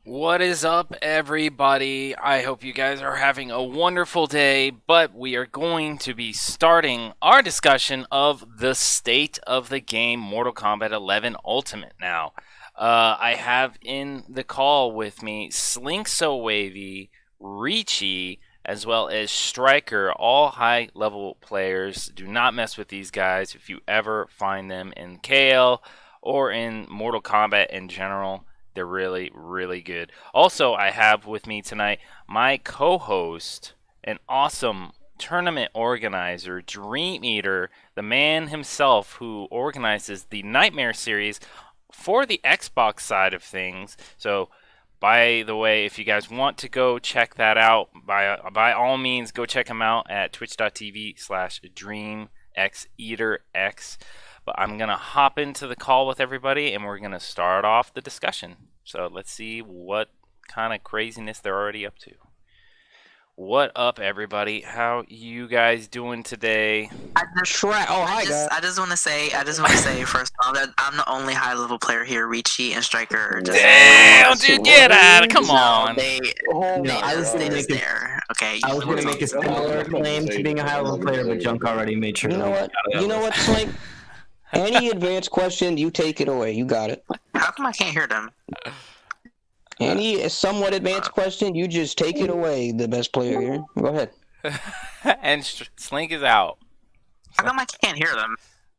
What is up, everybody? I hope you guys are having a wonderful day, but we are going to be starting our discussion of the state of the game Mortal Kombat 11 Ultimate now. I have in the call with me Slinksowavy, Rietzche, as well as Stryker, all high level players. Do not mess with these guys if you ever find them in KL or in Mortal Kombat in general. They're really, really good. Also, I have with me tonight my co-host, an awesome tournament organizer, Dream Eater, the man himself who organizes the Nightmare series for the Xbox side of things. So, by the way, if you guys want to go check that out, by all means, go check him out at twitch.tv/DreamxEaterx. But I'm going to hop into the call with everybody and we're going to start off the discussion. So let's see what kind of craziness they're already up to. What up, everybody? How you guys doing today? Hi guys. I just want to say first of all that I'm the only high level player here. Rietzche and Stryker are just damn, dude, get out! Come on. They just there. Okay. I was going to make a similar claim to being a high level player, but Junk already made sure. You know what, Slink? Any advanced question, you take it away. You got it. How come I can't hear them? Any somewhat advanced question, you just take it away. The best player here. Go ahead. And Slink is out. How come I can't hear them?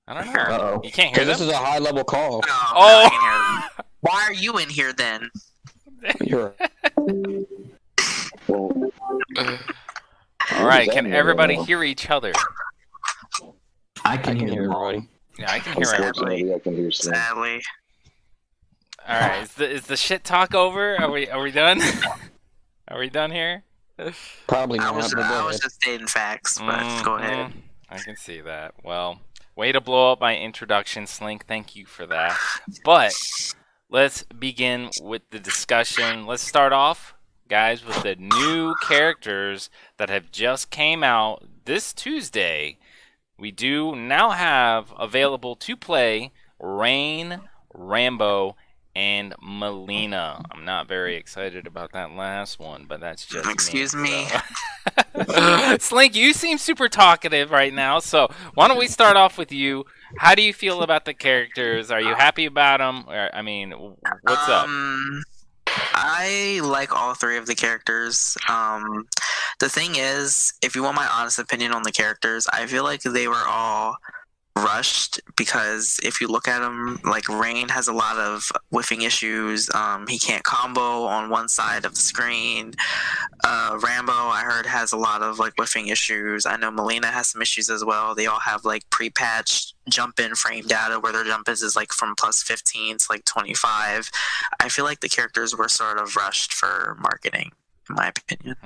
I don't know. Uh-oh. You can't hear them? This is a high level call. I can't hear them. Why are you in here then? You're... All right. Can everybody hear each other? I can hear everybody. Yeah, I can hear everybody. I can hear Sadly. All right. Is the shit talk over? Are we done? Are we done here? Probably I not. was just stating facts, but go ahead. I can see that. Well, way to blow up my introduction, Slink. Thank you for that. But let's begin with the discussion. Let's start off, guys, with the new characters that have just came out this Tuesday. We do now have available to play Rain, Rambo, and Melina. I'm not very excited about that last one, but that's just Excuse me. So. Slink, you seem super talkative right now, so why don't we start off with you? How do you feel about the characters? Are you happy about them? Or, I mean, what's up? I like all three of the characters. The thing is, if you want my honest opinion on the characters, I feel like they were all rushed because if you look at him, like Rain has a lot of whiffing issues. He can't combo on one side of the screen. Rambo, I heard, has a lot of like whiffing issues. I know Melina has some issues as well. They all have like pre-patched jump-in frame data where their jump is like from plus 15 to like 25. I feel like the characters were sort of rushed for marketing, in my opinion.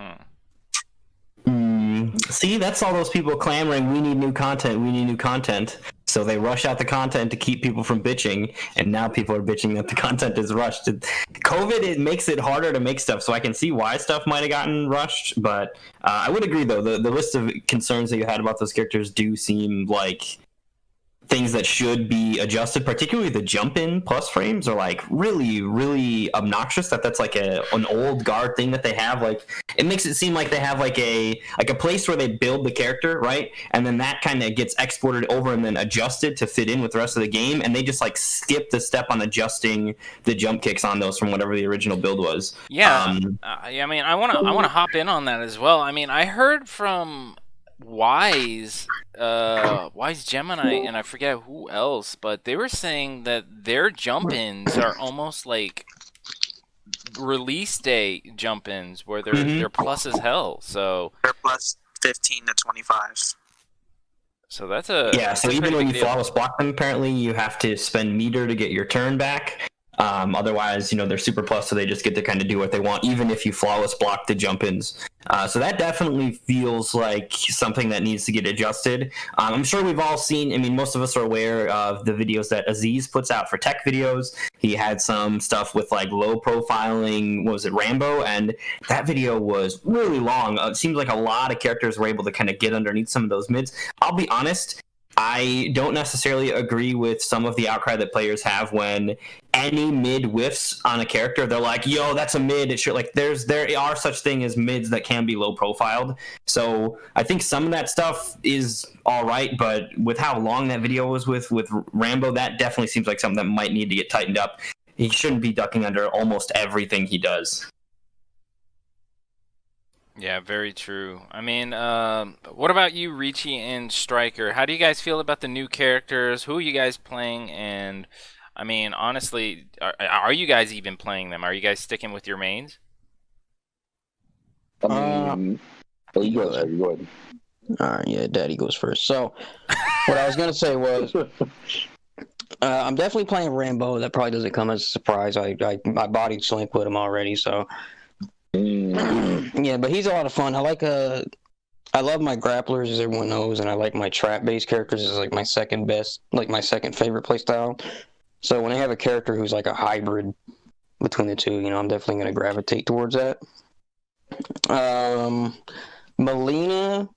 See, that's all those people clamoring, we need new content. So they rush out the content to keep people from bitching, and now people are bitching that the content is rushed. COVID, it makes it harder to make stuff, so I can see why stuff might have gotten rushed, but I would agree, though, the list of concerns that you had about those characters do seem like things that should be adjusted, particularly the jump-in plus frames are like really, really obnoxious. That's like an old guard thing that they have. Like it makes it seem like they have like a place where they build the character, right? And then that kind of gets exported over and then adjusted to fit in with the rest of the game. And they just like skip the step on adjusting the jump kicks on those from whatever the original build was. Yeah, I mean, I wanna hop in on that as well. I mean, I heard from Wise Gemini, and I forget who else, but they were saying that their jump-ins are almost like release day jump-ins, where they're plus as hell. So they're plus 15 to 25. So that's So even when you flawless block them, apparently you have to spend meter to get your turn back. Otherwise, they're super plus, so they just get to kind of do what they want, even if you flawless block the jump-ins. So that definitely feels like something that needs to get adjusted. I'm sure we've all seen, most of us are aware of the videos that Aziz puts out for tech videos. He had some stuff with like low profiling, Rambo? And that video was really long. It seems like a lot of characters were able to kind of get underneath some of those mids. I'll be honest, I don't necessarily agree with some of the outcry that players have when any mid whiffs on a character. They're like, "Yo, that's a mid." It should like there are such thing as mids that can be low profiled. So I think some of that stuff is all right, but with how long that video was with Rambo, that definitely seems like something that might need to get tightened up. He shouldn't be ducking under almost everything he does. Yeah, very true. I mean, what about you, Rietzche and Stryker? How do you guys feel about the new characters? Who are you guys playing? And I mean, honestly, are you guys even playing them? Are you guys sticking with your mains? I mean, you go ahead. All right, yeah, Daddy goes first. So, what I was gonna say was, I'm definitely playing Rambo. That probably doesn't come as a surprise. I bodied Slink with him already, so. Yeah, but he's a lot of fun. I love my grapplers, as everyone knows, and I like my trap-based characters as like my second best, like my second favorite playstyle. So when I have a character who's like a hybrid between the two, I'm definitely going to gravitate towards that. Melina,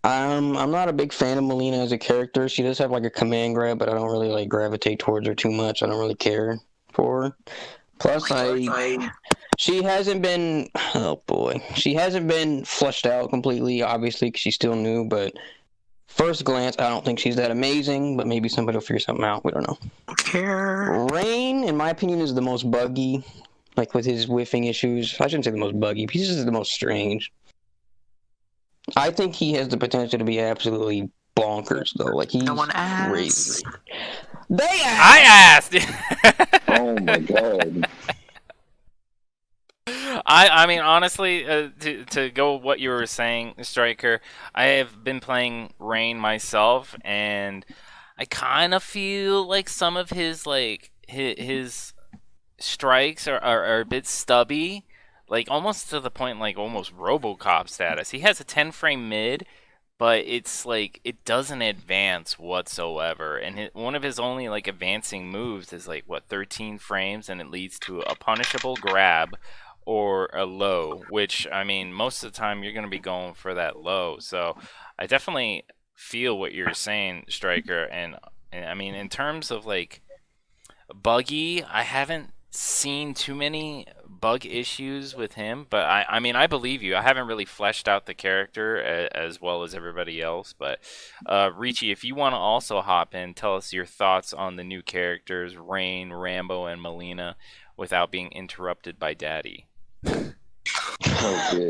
I'm not a big fan of Melina as a character. She does have like a command grab, but I don't really like gravitate towards her too much. I don't really care for her. Plus, she hasn't been, she hasn't been fleshed out completely, obviously, because she's still new, but first glance, I don't think she's that amazing, but maybe somebody will figure something out. We don't know. Rain, in my opinion, is the most buggy, like with his whiffing issues. I shouldn't say the most buggy, he's just the most strange. I think he has the potential to be absolutely bonkers, though. Like, he's crazy. I asked! Oh my god. I mean, honestly, to go with what you were saying, Stryker, I have been playing Rain myself, and I kind of feel like some of his his strikes are a bit stubby, like almost to the point like almost RoboCop status. He has a 10-frame mid, but it's like it doesn't advance whatsoever, and one of his only like advancing moves is like 13 frames, and it leads to a punishable grab or a low, which, I mean, most of the time you're going to be going for that low. So I definitely feel what you're saying, Stryker. And I mean, in terms of like buggy, I haven't seen too many bug issues with him, but I mean, I believe you. I haven't really fleshed out the character as well as everybody else, but Rietzche, if you want to also hop in, tell us your thoughts on the new characters, Rain, Rambo, and Melina, without being interrupted by Daddy. Okay.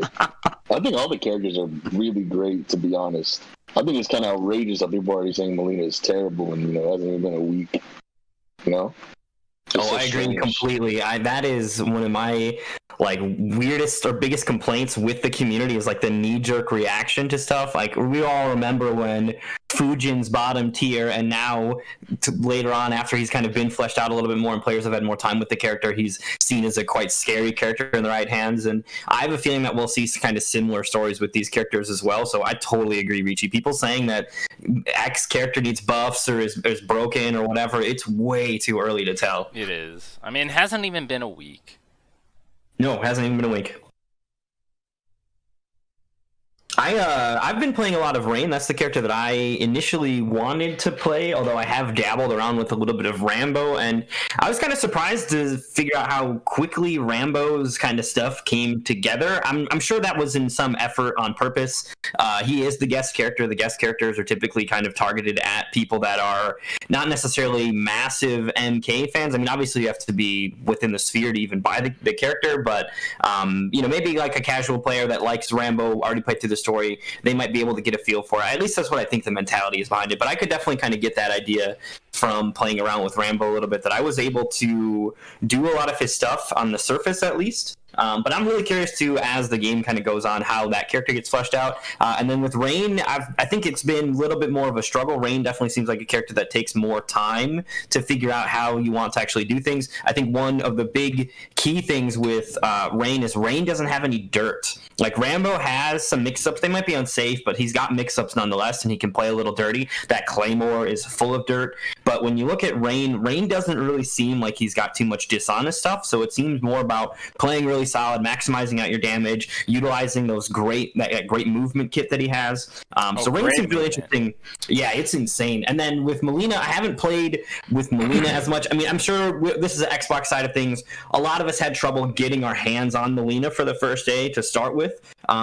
I think all the characters are really great, to be honest. I think it's kind of outrageous that people are already saying Melina is terrible and, it hasn't even been a week. I agree completely. That is one of my weirdest or biggest complaints with the community is the knee-jerk reaction to stuff. Like, we all remember when Fujin's bottom tier, and now later on, after he's kind of been fleshed out a little bit more and players have had more time with the character, he's seen as a quite scary character in the right hands. And I have a feeling that we'll see kind of similar stories with these characters as well. So I totally agree, Rietzche. People saying that X character needs buffs or is broken or whatever, it's way too early to tell. It is. I mean, it hasn't even been a week. No, it hasn't even been a week. I've been playing a lot of Rain. That's the character that I initially wanted to play, although I have dabbled around with a little bit of Rambo, and I was kind of surprised to figure out how quickly Rambo's kind of stuff came together. I'm sure that was in some effort on purpose. He is the guest character. The guest characters are typically kind of targeted at people that are not necessarily massive MK fans. I mean, obviously you have to be within the sphere to even buy the character, but maybe like a casual player that likes Rambo, already played through the story, they might be able to get a feel for it. At least that's what I think the mentality is behind it. But I could definitely kind of get that idea from playing around with Rambo a little bit, that I was able to do a lot of his stuff on the surface at least. But I'm really curious too, as the game kind of goes on, how that character gets fleshed out. And then with Rain, I think it's been a little bit more of a struggle. Rain definitely seems like a character that takes more time to figure out how you want to actually do things. I think one of the big key things with Rain is Rain doesn't have any dirt. Like, Rambo has some mix-ups. They might be unsafe, but he's got mix-ups nonetheless, and he can play a little dirty. That Claymore is full of dirt. But when you look at Rain doesn't really seem like he's got too much dishonest stuff, so it seems more about playing really really solid, maximizing out your damage, utilizing those that great movement kit that he has. So Rain seems really interesting. Yeah, it's insane. And then with Melina, I haven't played with Melina as much. I mean, I'm sure this is the Xbox side of things. A lot of us had trouble getting our hands on Melina for the first day to start with.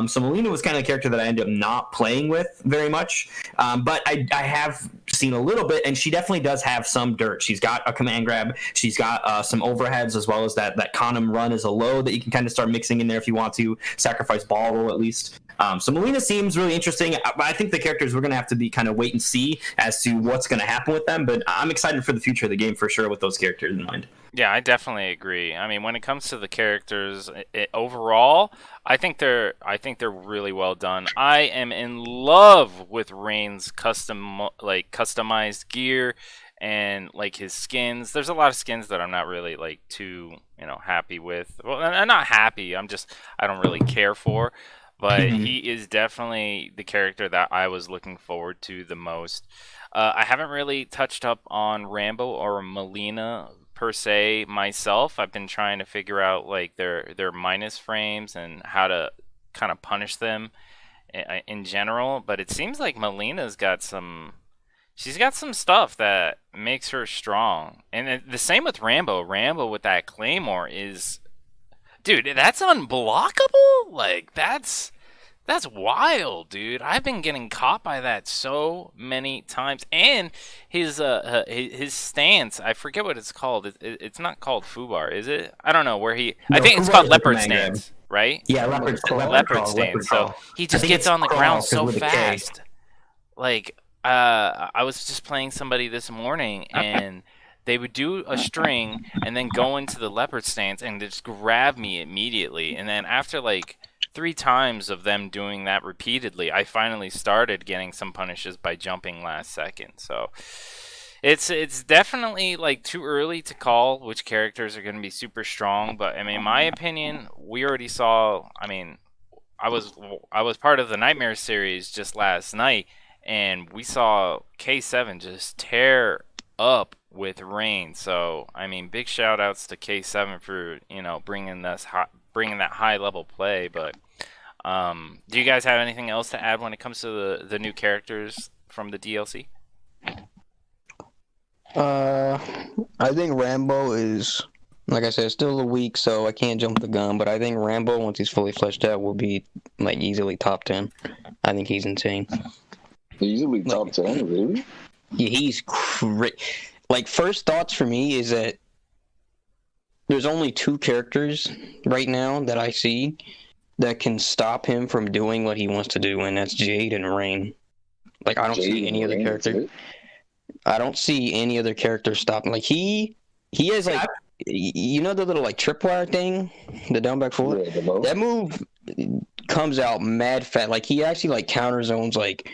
So Melina was kind of the character that I ended up not playing with very much. But I have seen a little bit, and she definitely does have some dirt. She's got a command grab. She's got some overheads, as well as that Conum run is a low that you can kind of start mixing in there if you want to. Sacrifice ball roll, at least. So Melina seems really interesting. I think the characters we're going to have to be kind of wait and see as to what's going to happen with them. But I'm excited for the future of the game for sure with those characters in mind. Yeah, I definitely agree. I mean, when it comes to the characters overall, I think they're really well done. I am in love with Rain's customized gear and like his skins. There's a lot of skins that I'm not really like too happy with. Well, I'm not happy. I don't really care for. But he is definitely the character that I was looking forward to the most. I haven't really touched up on Rambo or Melina per se myself. I've been trying to figure out like their minus frames and how to kind of punish them in general. But it seems like Melina's got some stuff that makes her strong. And the same with Rambo. Rambo with that Claymore is... Dude, that's unblockable? Like, that's wild, dude. I've been getting caught by that so many times. And his stance, I forget what it's called. It's not called Fubar, is it? I don't know where he... No, I think it's called Leopard Stance, right? Yeah, Leopard Stance. So he just gets on the ground so fast. Like, I was just playing somebody this morning, and... they would do a string and then go into the leopard stance and just grab me immediately. And then after like 3 times of them doing that repeatedly, I finally started getting some punishes by jumping last second. So it's definitely like too early to call which characters are going to be super strong. But I mean, in my opinion, we already saw. I mean, I was part of the Nightmare series just last night, and we saw K7 just tear up with Rain. So I mean, big shout outs to K7 for bringing that high level play. But do you guys have anything else to add when it comes to the new characters from the DLC? I think Rambo is, like I said, still a weak, so I can't jump the gun. But I think Rambo, once he's fully fleshed out, will be like easily top 10. I think he's insane. Easily top 10, really? Yeah, he's great. Like, first thoughts for me is that there's only 2 characters right now that I see that can stop him from doing what he wants to do, and that's Jade and Rain. Like, I don't see any other character. I don't see any other character stopping. Like, he has, like, the little, like, tripwire thing, the down back forward? Yeah, that move comes out mad fast. Like, he actually, like, counter zones, like,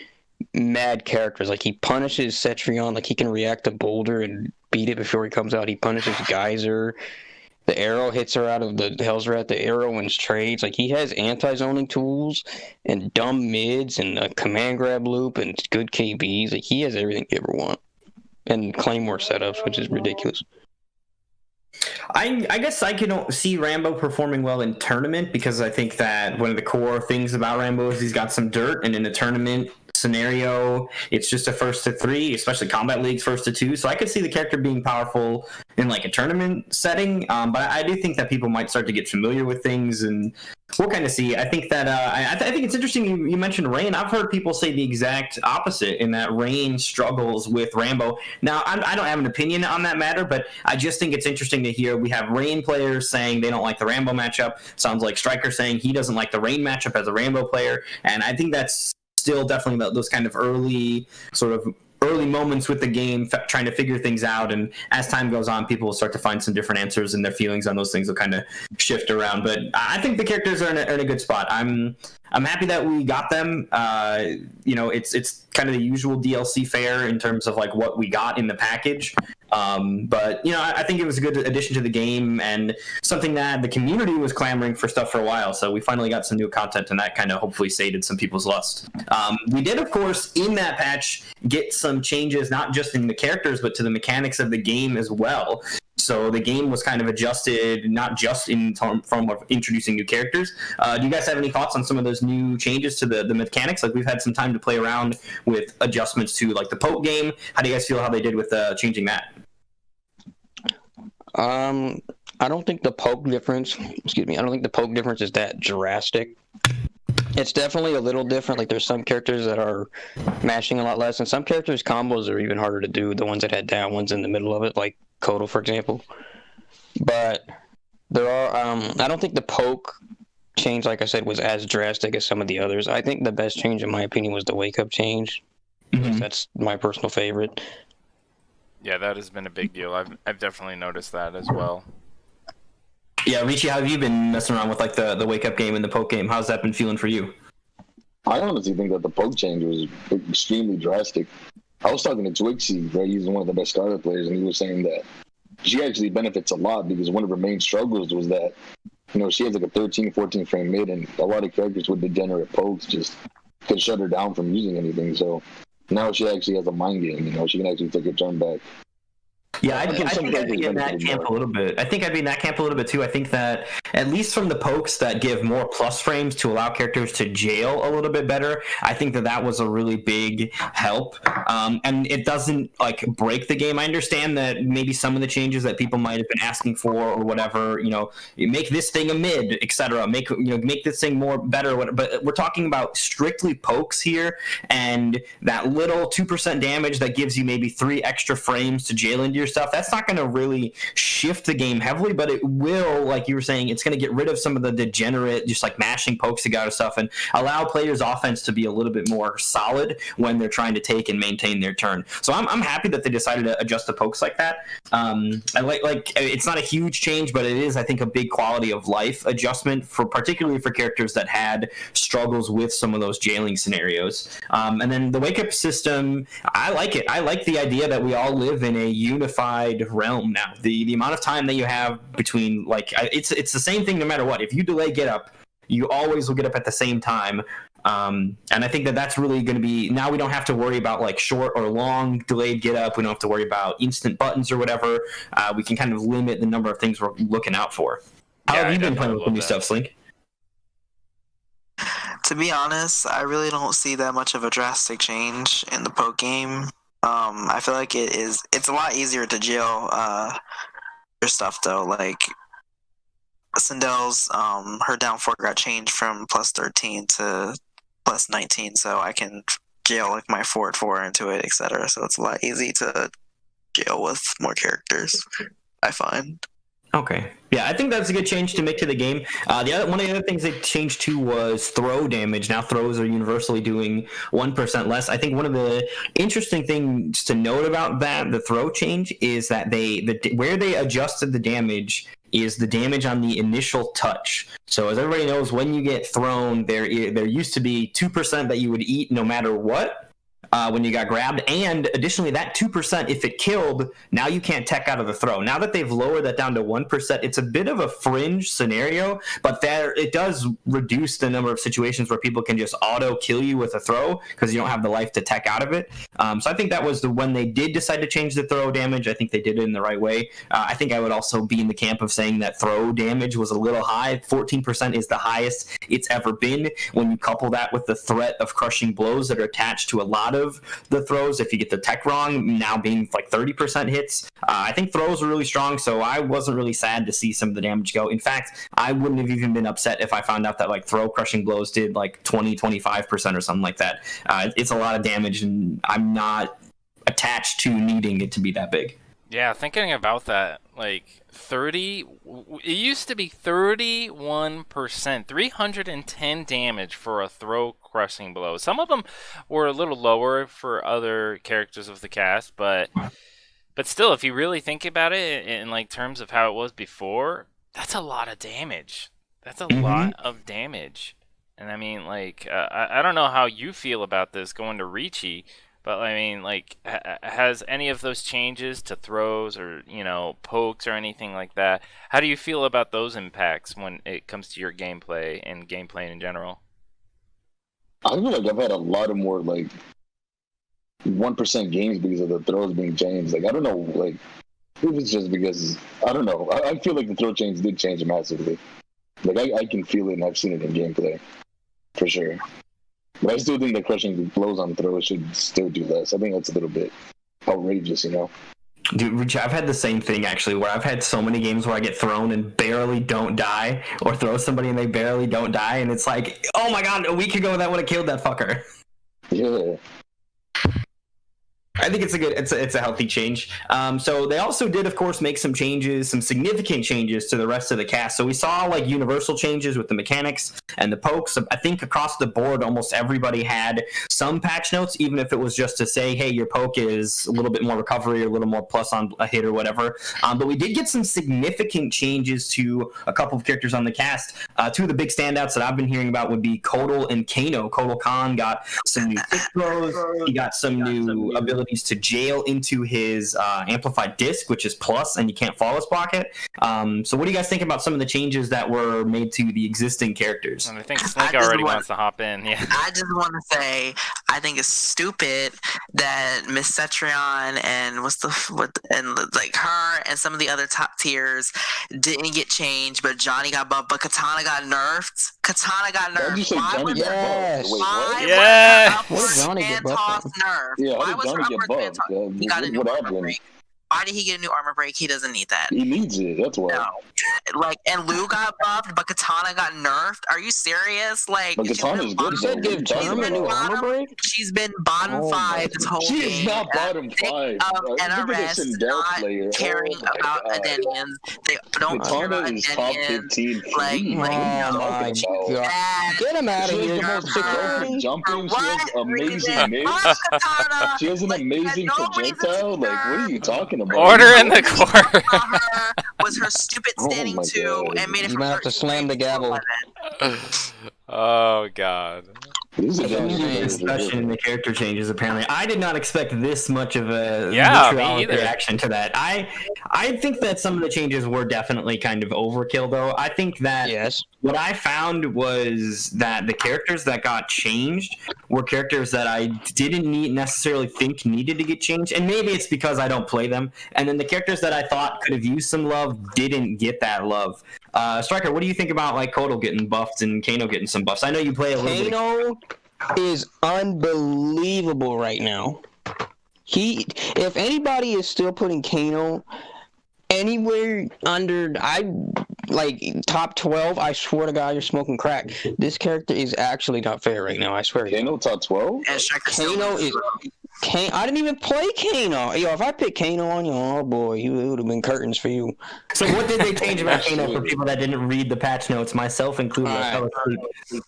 mad characters. Like, he punishes Cetrion, like he can react to Boulder and beat it before he comes out. He punishes Geyser. The arrow hits her out of the Hell's Rat. The arrow wins trades. Like, he has anti-zoning tools and dumb mids and a command grab loop and good KBs. Like, he has everything you ever want. And Claymore setups, which is ridiculous. I guess I can see Rambo performing well in tournament, because I think that one of the core things about Rambo is he's got some dirt, and in a tournament scenario, it's just a first to 3, especially Combat League's first to 2. So I could see the character being powerful in like a tournament setting, but I do think that people might start to get familiar with things, and we'll kind of see. I think that I think it's interesting you mentioned Rain. I've heard people say the exact opposite, in that Rain struggles with Rambo. Now, I don't have an opinion on that matter, but I just think it's interesting to hear. We have Rain players saying they don't like the Rambo matchup. Sounds like Stryker saying he doesn't like the Rain matchup as a Rambo player, and I think that's still definitely those kind of early moments with the game, trying to figure things out, and as time goes on, people will start to find some different answers, and their feelings on those things will kind of shift around. But I think the characters are in a good spot. I'm happy that we got them. It's kind of the usual DLC fare in terms of like what we got in the package. But I think it was a good addition to the game, and something that the community was clamoring for stuff for a while. So we finally got some new content, and that kind of hopefully sated some people's lust. We did, of course, in that patch get some changes, not just in the characters, but to the mechanics of the game as well. So the game was kind of adjusted, not just in form of introducing new characters. Do you guys have any thoughts on some of those new changes to the mechanics? Like, we've had some time to play around with adjustments to like the poke game. How do you guys feel how they did with changing that? I don't think the poke difference. Excuse me. I don't think the poke difference is that drastic. It's definitely a little different. Like, there's some characters that are mashing a lot less, and some characters' combos are even harder to do. The ones that had down ones in the middle of it, like Kodo, for example. But there are. I don't think the poke change, like I said, was as drastic as some of the others. I think the best change, in my opinion, was the wake up change. Mm-hmm. That's my personal favorite. Yeah, that has been a big deal. I've definitely noticed that as well. Yeah, Rietzche, how have you been messing around with like the wake up game and the poke game? How's that been feeling for you? I honestly think that the poke change was extremely drastic. I was talking to Twixie, right? He's one of the best starter players, and he was saying that she actually benefits a lot because one of her main struggles was that, she has like a 13, 14 frame mid, and a lot of characters with degenerate pokes just could shut her down from using anything. So now she actually has a mind game. She can actually take her turn back. Yeah, I think I'd be in that camp a little bit. I think I'd be in that camp a little bit too. I think that at least from the pokes that give more plus frames to allow characters to jail a little bit better, I think that was a really big help. And it doesn't like break the game. I understand that maybe some of the changes that people might have been asking for or whatever, you make this thing a mid, etc. Make this thing more better. But we're talking about strictly pokes here, and that little 2% damage that gives you maybe 3 extra frames to jail into your stuff, that's not going to really shift the game heavily, but it will, like you were saying, it's going to get rid of some of the degenerate, just like mashing pokes to go out of stuff, and allow players' offense to be a little bit more solid when they're trying to take and maintain their turn. So I'm happy that they decided to adjust the pokes like that. I like it's not a huge change, but it is, I think, a big quality of life adjustment particularly for characters that had struggles with some of those jailing scenarios. And then the wake up system, I like it. I like the idea that we all live in a unified realm now. The amount of time that you have between, like, it's the same thing no matter what. If you delay get up, you always will get up at the same time. And I think that's really going to be, now we don't have to worry about like short or long delayed get up. We don't have to worry about instant buttons or whatever. We can kind of limit the number of things we're looking out for. How have you been playing with the new stuff, Slink? To be honest, I really don't see that much of a drastic change in the poke game. I feel like it's a lot easier to jail your stuff though. Like Sindel's her down 4 got changed from plus 13 to plus 19, so I can jail like my forward 4 into it, etc. So it's a lot easy to jail with more characters, I find. Okay. Yeah, I think that's a good change to make to the game. One of the other things they changed to was throw damage. Now throws are universally doing 1% less. I think one of the interesting things to note about the throw change, is that where they adjusted the damage is the damage on the initial touch. So as everybody knows, when you get thrown, there used to be 2% that you would eat no matter what. When you got grabbed, and additionally that 2%, if it killed, now you can't tech out of the throw. Now that they've lowered that down to 1%, it's a bit of a fringe scenario, but it does reduce the number of situations where people can just auto kill you with a throw because you don't have the life to tech out of it. So I think that was when they did decide to change the throw damage. I think they did it in the right way. I think I would also be in the camp of saying that throw damage was a little high. 14% is the highest it's ever been. When you couple that with the threat of crushing blows that are attached to a lot of the throws, if you get the tech wrong, now being like 30% hits, I think throws were really strong, so I wasn't really sad to see some of the damage go. In fact, I wouldn't have even been upset if I found out that like throw crushing blows did like 20-25% or something like that. It's a lot of damage, and I'm not attached to needing it to be that big. Yeah, thinking about that, like 30, it used to be 31%, 310 damage for a throw crushing blow. Some of them were a little lower for other characters of the cast, but still, if you really think about it in like terms of how it was before, that's a lot of damage. That's a lot of damage. And I mean, like, I don't know how you feel about this going to Rietche, but I mean, like, has any of those changes to throws or, pokes or anything like that, how do you feel about those impacts when it comes to your gameplay and gameplay in general? I feel like I've had a lot of more, like, 1% games because of the throws being changed. Like, I don't know, like, It was just because I don't know. I feel like the throw chains did change massively. Like I can feel it, and I've seen it in gameplay for sure. But I still think that crushing blows on throw should still do less. I think that's a little bit outrageous, you know. Dude, Rietche, I've had the same thing actually, where I've had so many games where I get thrown and barely don't die, or throw somebody and they barely don't die, and it's like, oh my god, a week ago that would have killed that fucker. Yeah. I think it's a healthy change. So they also did, of course, make some changes, some significant changes to the rest of the cast. So we saw like universal changes with the mechanics and the pokes. I think across the board, almost everybody had some patch notes, even if it was just to say, hey, your poke is a little bit more recovery, or a little more plus on a hit or whatever. But we did get some significant changes to a couple of characters on the cast. Two of the big standouts that I've been hearing about would be Kodal and Kano. Kodal Khan got some new kick throws. He got some new abilities to jail into his amplified disc, which is plus, and you can't fall his pocket. So what do you guys think about some of the changes that were made to the existing characers? And I think Slink already wants to hop in. Yeah. I just want to say, I think it's stupid that Miss Cetrion and like her and some of the other top tiers didn't get changed, but Johnny got buffed, but Katana got nerfed. Why'd you say Johnny got buffed? Wait, Why what? Yeah. was Johnny get buffed? Santos nerfed? Yeah, Why how was did her Johnny get upward buffed? Santos? He got a new What armor happened? break. Why did he get a new armor break? He doesn't need that. He needs it. That's why. No. Like, and Lou got buffed, but Katana got nerfed. Are you serious? Like, But she's Katana's been good, You said though. give Term a new armor break? She's been bottom Oh my 5 this whole She game. is not bottom Sick 5. of Look at this NRS Sindel not player. caring Oh my about God. Adenians. They don't care Katana about is top Adenians. 15 Like, free. like, What are you Oh my talking about? god. Bad. Get him out She of has here. the most Security. aggressive jumping. For She has what amazing reason? mids. Fuck Katana. She has an Like, amazing no reason to projectile. Like, what are you talking about? Order in the court. her was her stupid Oh standing my 2 God. and made it You from might have to 13 slam the to gavel. 11. Oh god. This is a Huge Johnny discussion in the character changes. Apparently, I did not expect this much of a Yeah, me vitriolic either. reaction to that. I think that some of the changes were definitely kind of overkill, though. I think that Yes. what I found was that the characters that got changed were characters that I didn't necessarily think needed to get changed, and maybe it's because I don't play them. And then the characters that I thought could have used some love didn't get that love. Stryker, what do you think about like Kodal getting buffed and Kano getting some buffs? I know you play a little bit. Kano is unbelievable right now. If anybody is still putting Kano anywhere under top 12, I swear to God, you're smoking crack. This character is actually not fair right now. I swear. Kano top 12? And Stryker still Kano loses, is. bro. I didn't even play Kano. Yo, if I picked Kano on you, oh boy, it would have been curtains for you. So what did they change about Kano for people that didn't read the patch notes, myself included? I fell asleep.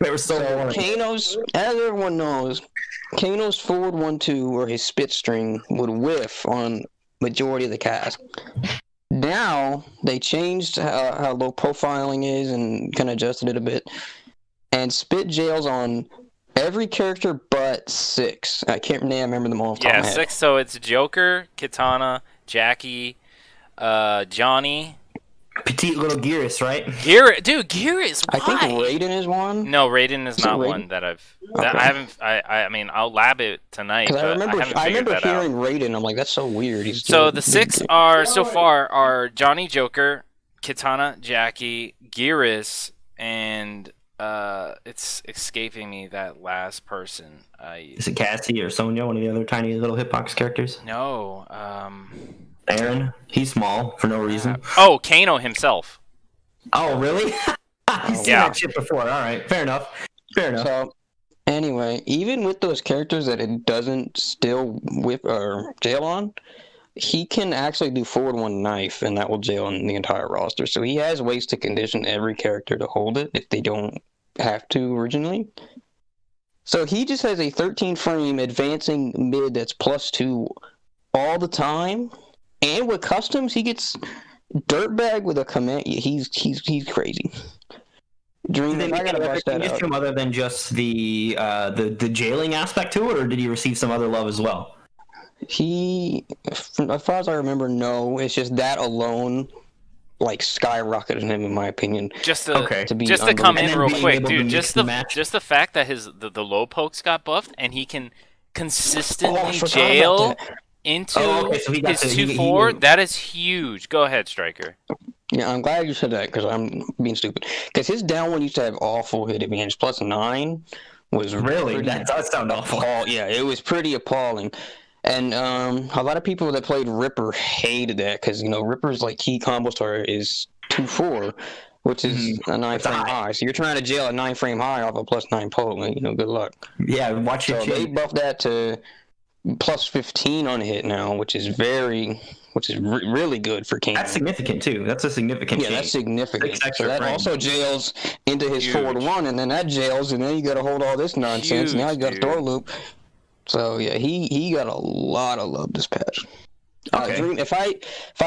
They were so boring. Kano's, as everyone knows, Kano's forward 1-2 or his spit string would whiff on majority of the cast. Now they changed how low profiling is and kind of adjusted it a bit, and spit jails on every character but 6. I can't remember them all off the top Yeah, of my head. 6. So it's Joker, Katana, Jackie, Johnny, Petite little Gearus, right? Gearus. Why? I think Raiden is one. No, Raiden is Is it not Raiden? one that I Okay. haven't. I mean, I'll lab it tonight. Because But I haven't remember figured that out. hearing Raiden. I'm like, that's so weird. He's So the 6 are so far are Johnny, Joker, Katana, Jackie, Gearus, and it's escaping me that last person. Is it Cassie or Sonya, one of the other tiny little hitbox characters? No. Aaron, he's small for no reason. Oh, Kano himself. Oh, really? You've seen Yeah. that shit before. All right, fair enough. Fair enough. So, anyway, even with those characters that it doesn't still whip or jail on, he can actually do forward 1 knife, and that will jail on the entire roster. So he has ways to condition every character to hold it if they don't have to originally. So he just has a 13 frame advancing mid that's +2 all the time, and with customs he gets dirtbag with a command. He's crazy. Dream, Did they I make gotta any bust that recognition out. to him other than just the jailing aspect to it, or did he receive some other love as well? He, as far as I remember, no. It's just that alone, like, skyrocketed him, in my opinion. Just to Okay. To be just to come And in then real being quick, able to dude. mix Just the the match. just the fact that the low pokes got buffed and he can Oh, I consistently forgot about jail that. into so he got his to, 2-4, that is huge. Go ahead, Striker. Yeah, I'm glad you said that because I'm being stupid. Because his down one used to have awful hit advantage. +9 was Really? pretty That does sound awful. Yeah, it was pretty appalling. And a lot of people that played Ripper hated that because, Ripper's like key combo starter is 2-4, which is a 9-frame high. So you're trying to jail a 9-frame high off a +9 poke. Good luck. Yeah, watch your So they buffed that to +15 on hit now, which is really good for Kano. That's significant too. That's a significant change. That's significant. 6 extra So that frames. also jails into his forward one, and then that jails, and then you got to hold all this nonsense. Now you got to throw loop. So yeah, he got a lot of love this patch. Okay. Dream, if I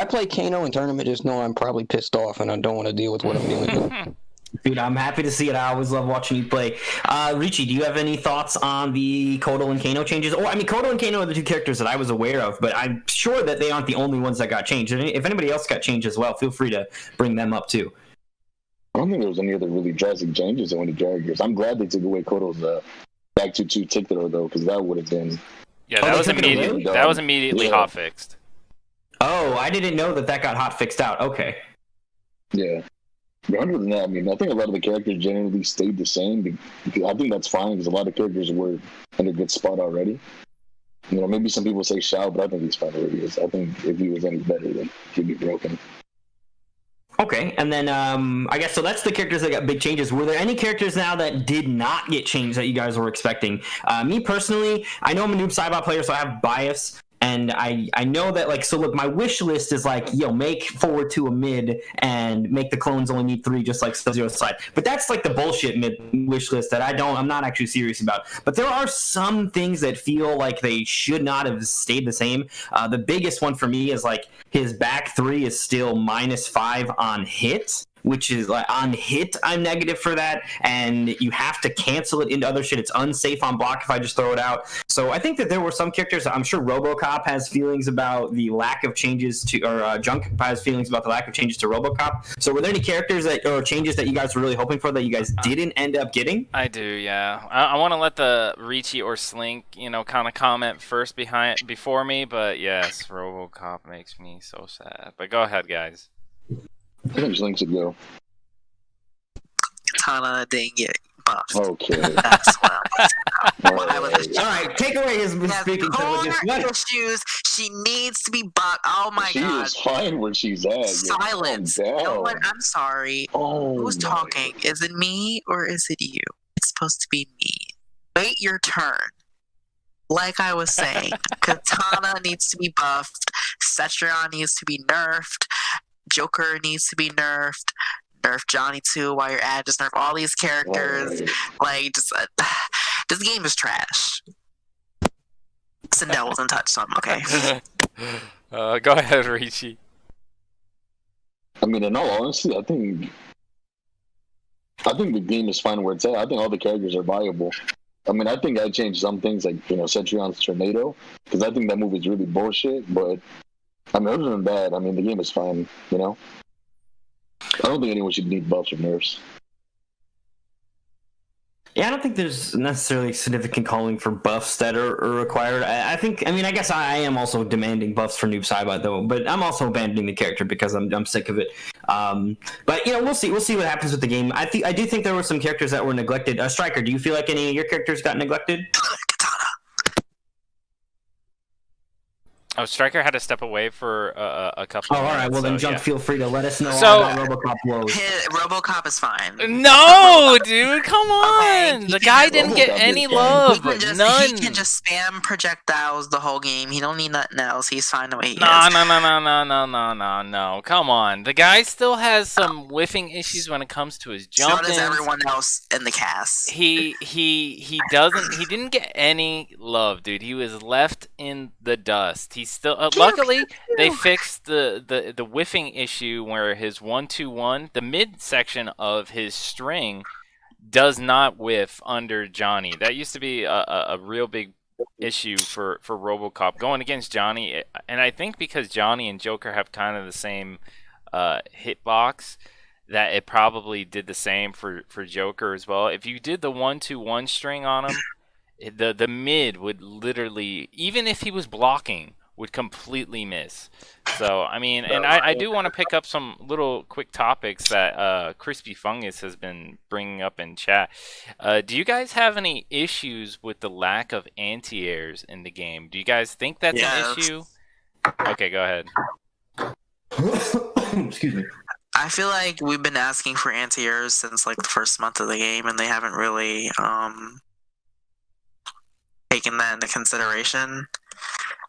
play Kano in tournament, just know I'm probably pissed off, and I don't want to deal with what I'm dealing with. Dude, I'm happy to see it. I always love watching you play. Rietzche, do you have any thoughts on the Kotal and Kano changes? Kotal and Kano are the two characters that I was aware of, but I'm sure that they aren't the only ones that got changed. And if anybody else got changed as well, feel free to bring them up too. I don't think there was any other really drastic changes in any characters. I'm glad they took away Kotal's back to 2 tick throw though, because that would have been. Yeah, that was immediately hot fixed. Oh, I didn't know that got hot fixed out. Okay. Yeah. But other than that, I think a lot of the characters generally stayed the same. Because I think that's fine because a lot of characters were in a good spot already. Maybe some people say Shao, but I think he's fine where he is. I think if he was any better, then he'd be broken. Okay, and then I guess so. That's the characters that got big changes. Were there any characters now that did not get changed that you guys were expecting? Me personally, I know I'm a noob Cybot player, so I have bias. And I know that, look, my wish list is make forward 2 a mid and make the clones only need 3, just like Sub-Zero side. But that's the bullshit mid wish list that I'm not actually serious about. But there are some things that feel like they should not have stayed the same. The biggest one for me is his back 3 is still -5 on hit, which is on hit, I'm negative for that, and you have to cancel it into other shit. It's unsafe on block if I just throw it out. So I think that there were some characters. I'm sure RoboCop has feelings about the lack of changes or Junk has feelings about the lack of changes to RoboCop. So were there any characters or changes that you guys were really hoping for that you guys didn't end up getting? I do, yeah. I want to let the Rietche or Slink, kind of comment first before me, but yes, RoboCop makes me so sad. But go ahead, guys. I think Slink should go. Katana didn't get buffed. Okay. That's what I was All right, take away his speaking privileges. issues. She needs to be buffed. Oh my god. She is fine where she's at. Silence. No one, I'm sorry. Who's talking? Is it me or is it you? It's supposed to be me. Wait your turn. Like I was saying, Katana needs to be buffed. Cetrion needs to be nerfed. Joker needs to be nerfed. Nerf Johnny too while you're at it. Just nerf all these characters. This game is trash. Sindel wasn't touched, so I'm okay. Go ahead, Rietche. In all honesty, I think the game is fine where it's at. I think all the characters are viable. I think I changed some things like, Cetrion's Tornado, because I think that move is really bullshit, but other than that, the game is fine, I don't think anyone should need buffs or nerfs. Yeah, I don't think there's necessarily significant calling for buffs that are required. I guess I am also demanding buffs for Noob Saibot though, but I'm also abandoning the character because I'm sick of it. But we'll see what happens with the game. I do think there were some characters that were neglected. Stryker, do you feel like any of your characters got neglected? Oh, Stryker had to step away for a couple. Oh, all right. Well, then, Junk, feel free to let us know So- all about RoboCop woes. RoboCop is fine. No, dude, come on. Okay, The guy didn't get RoboCop any is fine. love. None. He can just spam projectiles the whole game. He don't need nothing else. He's fine the way he is. No. Come on. The guy still has some whiffing issues when it comes to his So jumping. does everyone else in the cast. He didn't get any love, dude. He was left in the dust. He's still luckily they fixed the whiffing issue where his 1-2-1, the mid section of his string does not whiff under Johnny. That used to be a real big issue for RoboCop going against Johnny, and I think because Johnny and Joker have kind of the same hitbox, that it probably did the same for Joker as well. If you did the 1-2-1 string on him, the mid would literally, even if he was blocking, would completely miss. So, I mean, and I do want to pick up some little quick topics that Crispy Fungus has been bringing up in chat. Do you guys have any issues with the lack of anti-airs in the game? Do you guys think that's an issue? Okay, go ahead. Excuse me. I feel like we've been asking for anti-airs since like the first month of the game, and they haven't really taken that into consideration.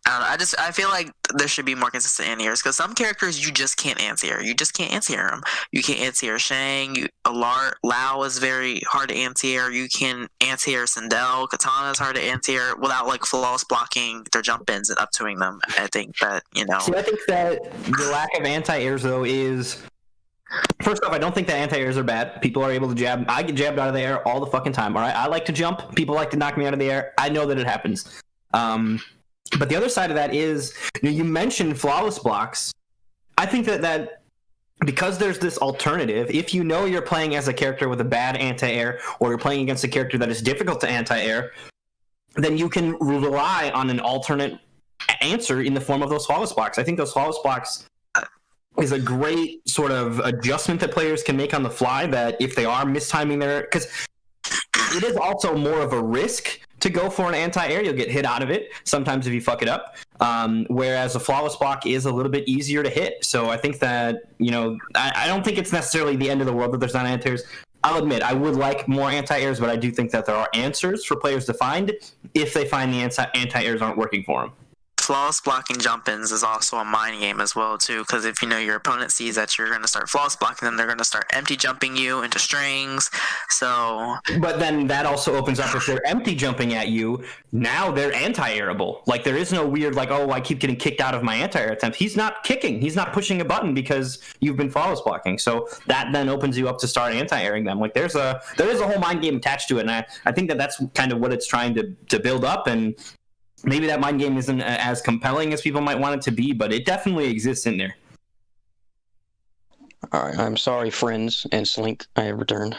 I feel like there should be more consistent anti-airs because some characters you just can't anti-air. You just can't anti-air them. You can't anti-air Shang. Lao is very hard to anti-air. You can anti-air Sindel. Katana is hard to anti-air without like flawless blocking their jump ins and up-2ing them. I think that, you know. See, I think that the lack of anti-airs, though, is... First off, I don't think that anti-airs are bad. People are able to jab. I get jabbed out of the air all the fucking time, all right? I like to jump. People like to knock me out of the air. I know that it happens. But the other side of that is, you mentioned flawless blocks. I think that because there's this alternative, if you know you're playing as a character with a bad anti-air, or you're playing against a character that is difficult to anti-air, then you can rely on an alternate answer in the form of those flawless blocks. I think those flawless blocks is a great sort of adjustment that players can make on the fly, that if they are mistiming their... Because it is also more of a risk to go for an anti-air. You'll get hit out of it sometimes if you fuck it up, whereas a flawless block is a little bit easier to hit. So I think that, I don't think it's necessarily the end of the world that there's not anti-airs. I'll admit, I would like more anti-airs, but I do think that there are answers for players to find if they find the anti-airs aren't working for them. Flawless blocking jump-ins is also a mind game as well, too, because if your opponent sees that you're going to start flawless blocking them, they're going to start empty jumping you into strings, so... But then that also opens up, if they're empty jumping at you, now they're anti-airable. Like, there is no weird, like, oh, I keep getting kicked out of my anti-air attempt. He's not kicking. He's not pushing a button because you've been flawless blocking, so that then opens you up to start anti-airing them. Like, there is a whole mind game attached to it, and I think that's kind of what it's trying to build up, and... Maybe that mind game isn't as compelling as people might want it to be, but it definitely exists in there. All right, I'm sorry, friends, and Slink, I have returned.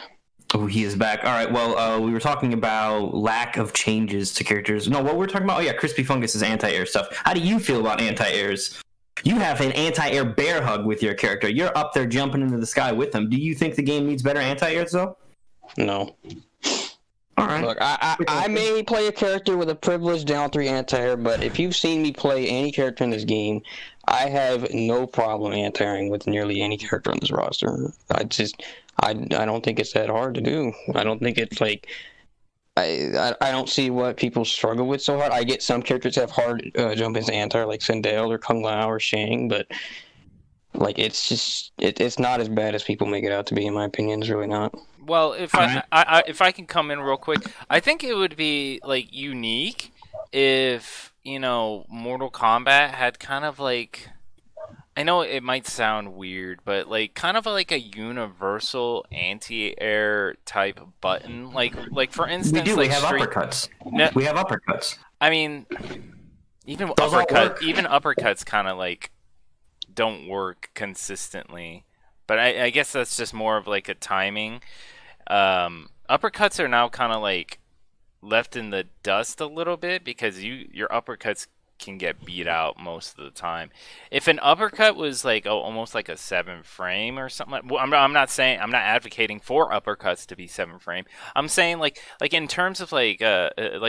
Oh, he is back. All right, well, we were talking about lack of changes to characters. No, what were we talking about? Oh, yeah, Crispy Fungus is anti-air stuff. How do you feel about anti-airs? You have an anti-air bear hug with your character. You're up there jumping into the sky with them. Do you think the game needs better anti-airs, though? No. All right. Look, I may play a character with a privileged down 3 anti-air, but if you've seen me play any character in this game, I have no problem anti-airing with nearly any character on this roster. I don't think it's that hard to do. I don't think it's like... I don't see what people struggle with so hard. I get some characters have hard jump into anti-air, like Sindel or Kung Lao or Shang, but like it's just it's not as bad as people make it out to be, in my opinion. It's really not. Well, if I can come in real quick, I think it would be like unique if Mortal Kombat had kind of like, I know it might sound weird, but like kind of like a universal anti-air type button. Like for instance, we have uppercuts. We have uppercuts. I mean, even uppercuts kind of like don't work consistently. But I guess that's just more of like a timing. Uppercuts are now kind of like left in the dust a little bit because your uppercuts can get beat out most of the time. If an uppercut was like almost like a 7 frame or something, well, I'm not advocating for uppercuts to be 7 frame. I'm saying like in terms of like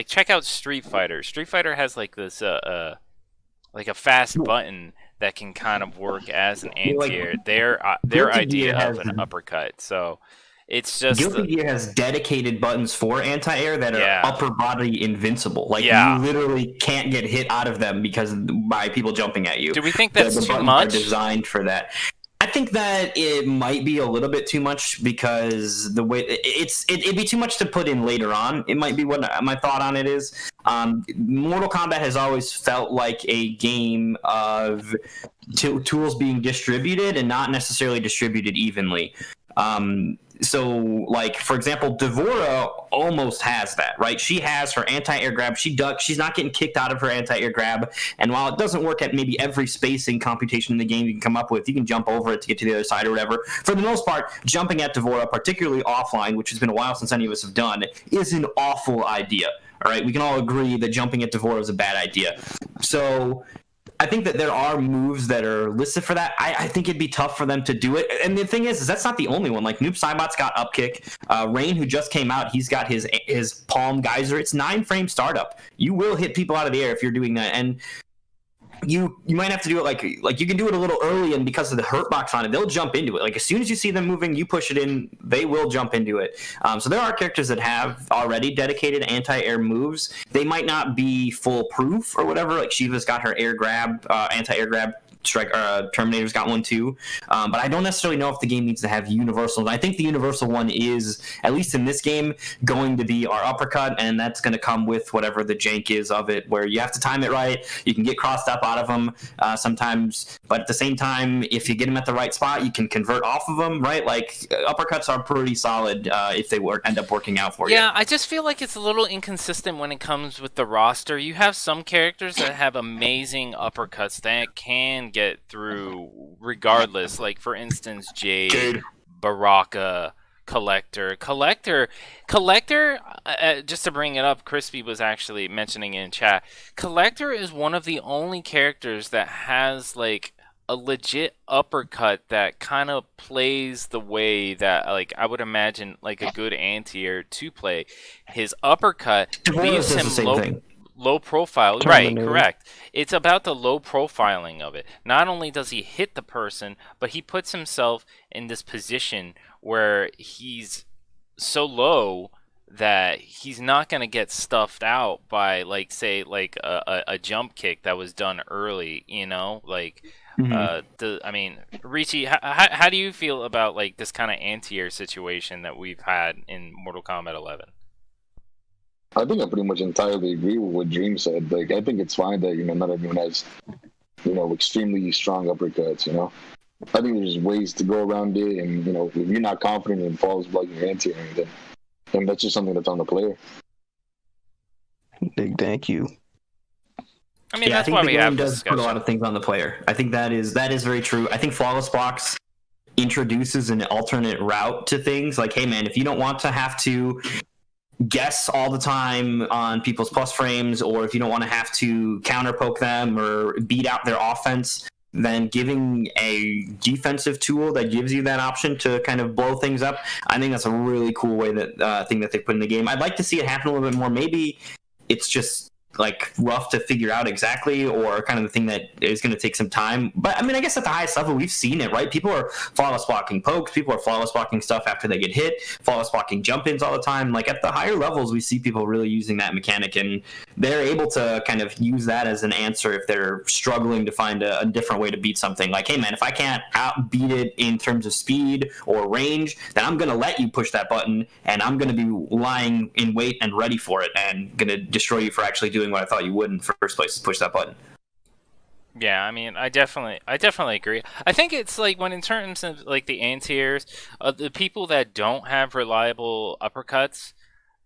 check out Street Fighter. Street Fighter has like this like a fast button that can kind of work as an anti-air. Their idea of an uppercut. So it's just Guilty Gear has dedicated buttons for anti-air that are upper body invincible. Like you literally can't get hit out of them by people jumping at you. Do we think that's the too much? Are designed for that. I think that it might be a little bit too much because the way it'd be too much to put in later on. It might be what my thought on it is. Mortal Kombat has always felt like a game of tools being distributed and not necessarily distributed evenly. So, like, for example, Devora almost has that, right? She has her anti-air grab. She ducks. She's not getting kicked out of her anti-air grab. And while it doesn't work at maybe every spacing computation in the game you can come up with, you can jump over it to get to the other side or whatever. For the most part, jumping at Devora, particularly offline, which has been a while since any of us have done, is an awful idea. All right? We can all agree that jumping at Devora is a bad idea. So I think that there are moves that are listed for that. I think it'd be tough for them to do it. And the thing is that's not the only one. Like Noob Saibot's got upkick. Rain, who just came out, he's got his palm geyser. It's 9-frame startup. You will hit people out of the air if you're doing that. And you might have to do it like you can do it a little early, and because of the hurt box on it, they'll jump into it. Like as soon as you see them moving, you push it in, they will jump into it. So there are characters that have already dedicated anti-air moves. They might not be foolproof or whatever. Like Shiva's got her air grab, anti-air grab. Stryker, Terminator's got one too, but I don't necessarily know if the game needs to have universal. I think the universal one is, at least in this game, going to be our uppercut, and that's going to come with whatever the jank is of it, where you have to time it right. You can get crossed up out of them sometimes, but at the same time, if you get them at the right spot, you can convert off of them, right? Like uppercuts are pretty solid if they end up working out for you. Yeah, I just feel like it's a little inconsistent when it comes with the roster. You have some characters that have amazing uppercuts that can get through regardless. Like for instance, Jade. Baraka, Collector, just to bring it up, Crispy was actually mentioning it in chat. Collector is one of the only characters that has like a legit uppercut that kind of plays the way that like I would imagine like a good anti-air to play. His uppercut leaves him low profile. Right, correct. It's about the low profiling of it. Not only does he hit the person, but he puts himself in this position where he's so low that he's not going to get stuffed out by like say like a jump kick that was done early, you know? Like I mean, Rietzche, how do you feel about like this kind of anti-air situation that we've had in Mortal Kombat 11? I think I pretty much entirely agree with what Dream said. Like, I think it's fine that, not everyone has, extremely strong uppercuts, I think there's ways to go around it, and, if you're not confident in falls blocking your anti-air, then that's just something that's on the player. Big thank you. I mean, that's why we have this discussion. Put a lot of things on the player. I think that is very true. I think flawless blocks introduces an alternate route to things. Like, hey, man, if you don't want to have to guess all the time on people's plus frames, or if you don't want to have to counter poke them or beat out their offense, then giving a defensive tool that gives you that option to kind of blow things up, I think that's a really cool way that thing that they put in the game. I'd like to see it happen a little bit more. Maybe it's just like rough to figure out exactly, or kind of the thing that is going to take some time. But I mean, I guess at the highest level, we've seen it, right? People are flawless blocking pokes. People are flawless blocking stuff after they get hit, flawless blocking jump-ins all the time. Like at the higher levels, we see people really using that mechanic, and they're able to kind of use that as an answer if they're struggling to find a different way to beat something. Like, hey man, if I can't outbeat it in terms of speed or range, then I'm going to let you push that button, and I'm going to be lying in wait and ready for it, and going to destroy you for actually doing what I thought you would in the first place, is push that button. Yeah, I mean, I definitely agree. I think it's like when in terms of like the anti-airs, the people that don't have reliable uppercuts,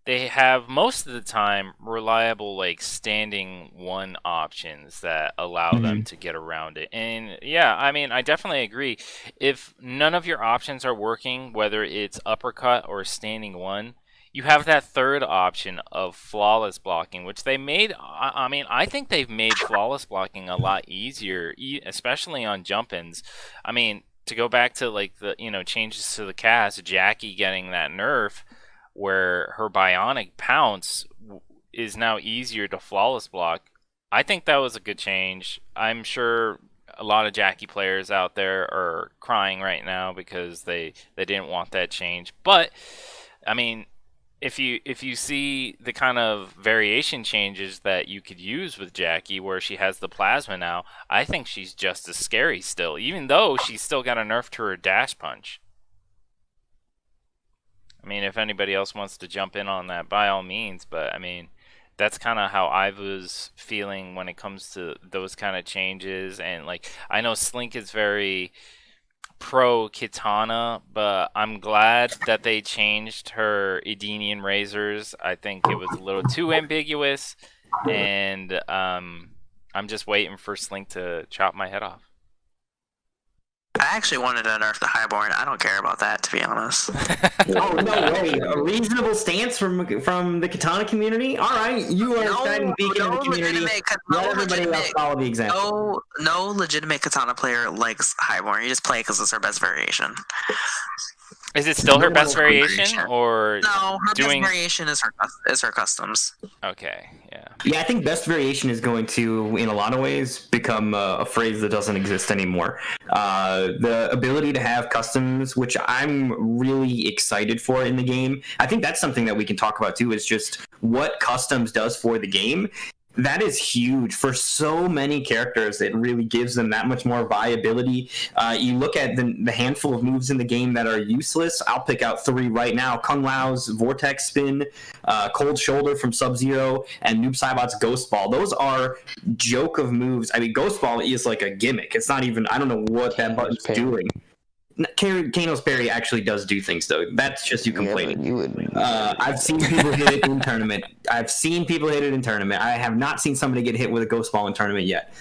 they have most of the time reliable like standing one options that allow them to get around it. And yeah, I mean, I definitely agree. If none of your options are working, whether it's uppercut or standing one, you have that third option of flawless blocking, which they made. I mean, I think they've made flawless blocking a lot easier, especially on jump-ins. I mean, to go back to like the changes to the cast, Jackie getting that nerf, where her bionic pounce is now easier to flawless block. I think that was a good change. I'm sure a lot of Jackie players out there are crying right now because they didn't want that change. But I mean, if you see the kind of variation changes that you could use with Jackie, where she has the plasma now, I think she's just as scary still, even though she's still got a nerf to her dash punch. I mean, if anybody else wants to jump in on that, by all means, but I mean, that's kind of how I was feeling when it comes to those kind of changes. And like, I know Slink is very pro Kitana, but I'm glad that they changed her Edenian razors. I think it was a little too ambiguous, and I'm just waiting for Slink to chop my head off. I actually wanted to nerf the Highborn. I don't care about that, to be honest. Oh no way! A reasonable stance from the Katana community. All right, you are a shining beacon of the community. Let everybody else follow the example. No legitimate Katana player likes Highborn. You just play because it's her best variation. Is it still her best variation, or no? Her best variation is her customs. Okay, yeah. Yeah, I think best variation is going to, in a lot of ways, become a phrase that doesn't exist anymore. The ability to have customs, which I'm really excited for in the game, I think that's something that we can talk about too. Is just what customs does for the game. That is huge for so many characters. It really gives them that much more viability. You look at the handful of moves in the game that are useless. I'll pick out 3 right now. Kung Lao's Vortex Spin, Cold Shoulder from Sub-Zero, and Noob Saibot's Ghost Ball. Those are joke of moves. I mean, Ghost Ball is like a gimmick. It's not even, I don't know what that button's doing. Kano's parry actually does do things, though. That's just you complaining. I've seen people hit it in tournament. I have not seen somebody get hit with a ghost ball in tournament yet.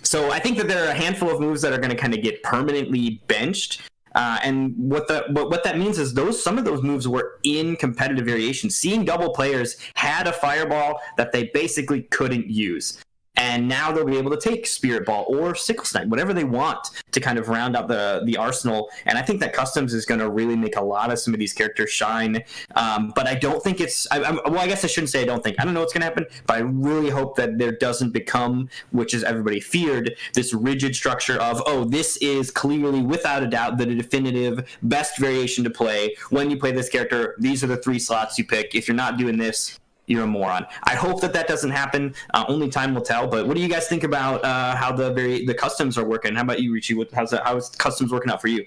So I think that there are a handful of moves that are going to kind of get permanently benched. And what that means is some of those moves were in competitive variation. Seeing double players had a fireball that they basically couldn't use. And now they'll be able to take Spirit Ball or Sickle Snipe, whatever they want to kind of round out the arsenal. And I think that Customs is going to really make a lot of some of these characters shine. But I don't think it's... well, I guess I shouldn't say I don't think. I don't know what's going to happen, but I really hope that there doesn't become, which is everybody feared, this rigid structure of, this is clearly, without a doubt, the definitive best variation to play. When you play this character, these are the 3 slots you pick. If you're not doing this, you're a moron. I hope that doesn't happen. Only time will tell. But what do you guys think about how the customs are working? How about you, Rietzche? How's customs working out for you?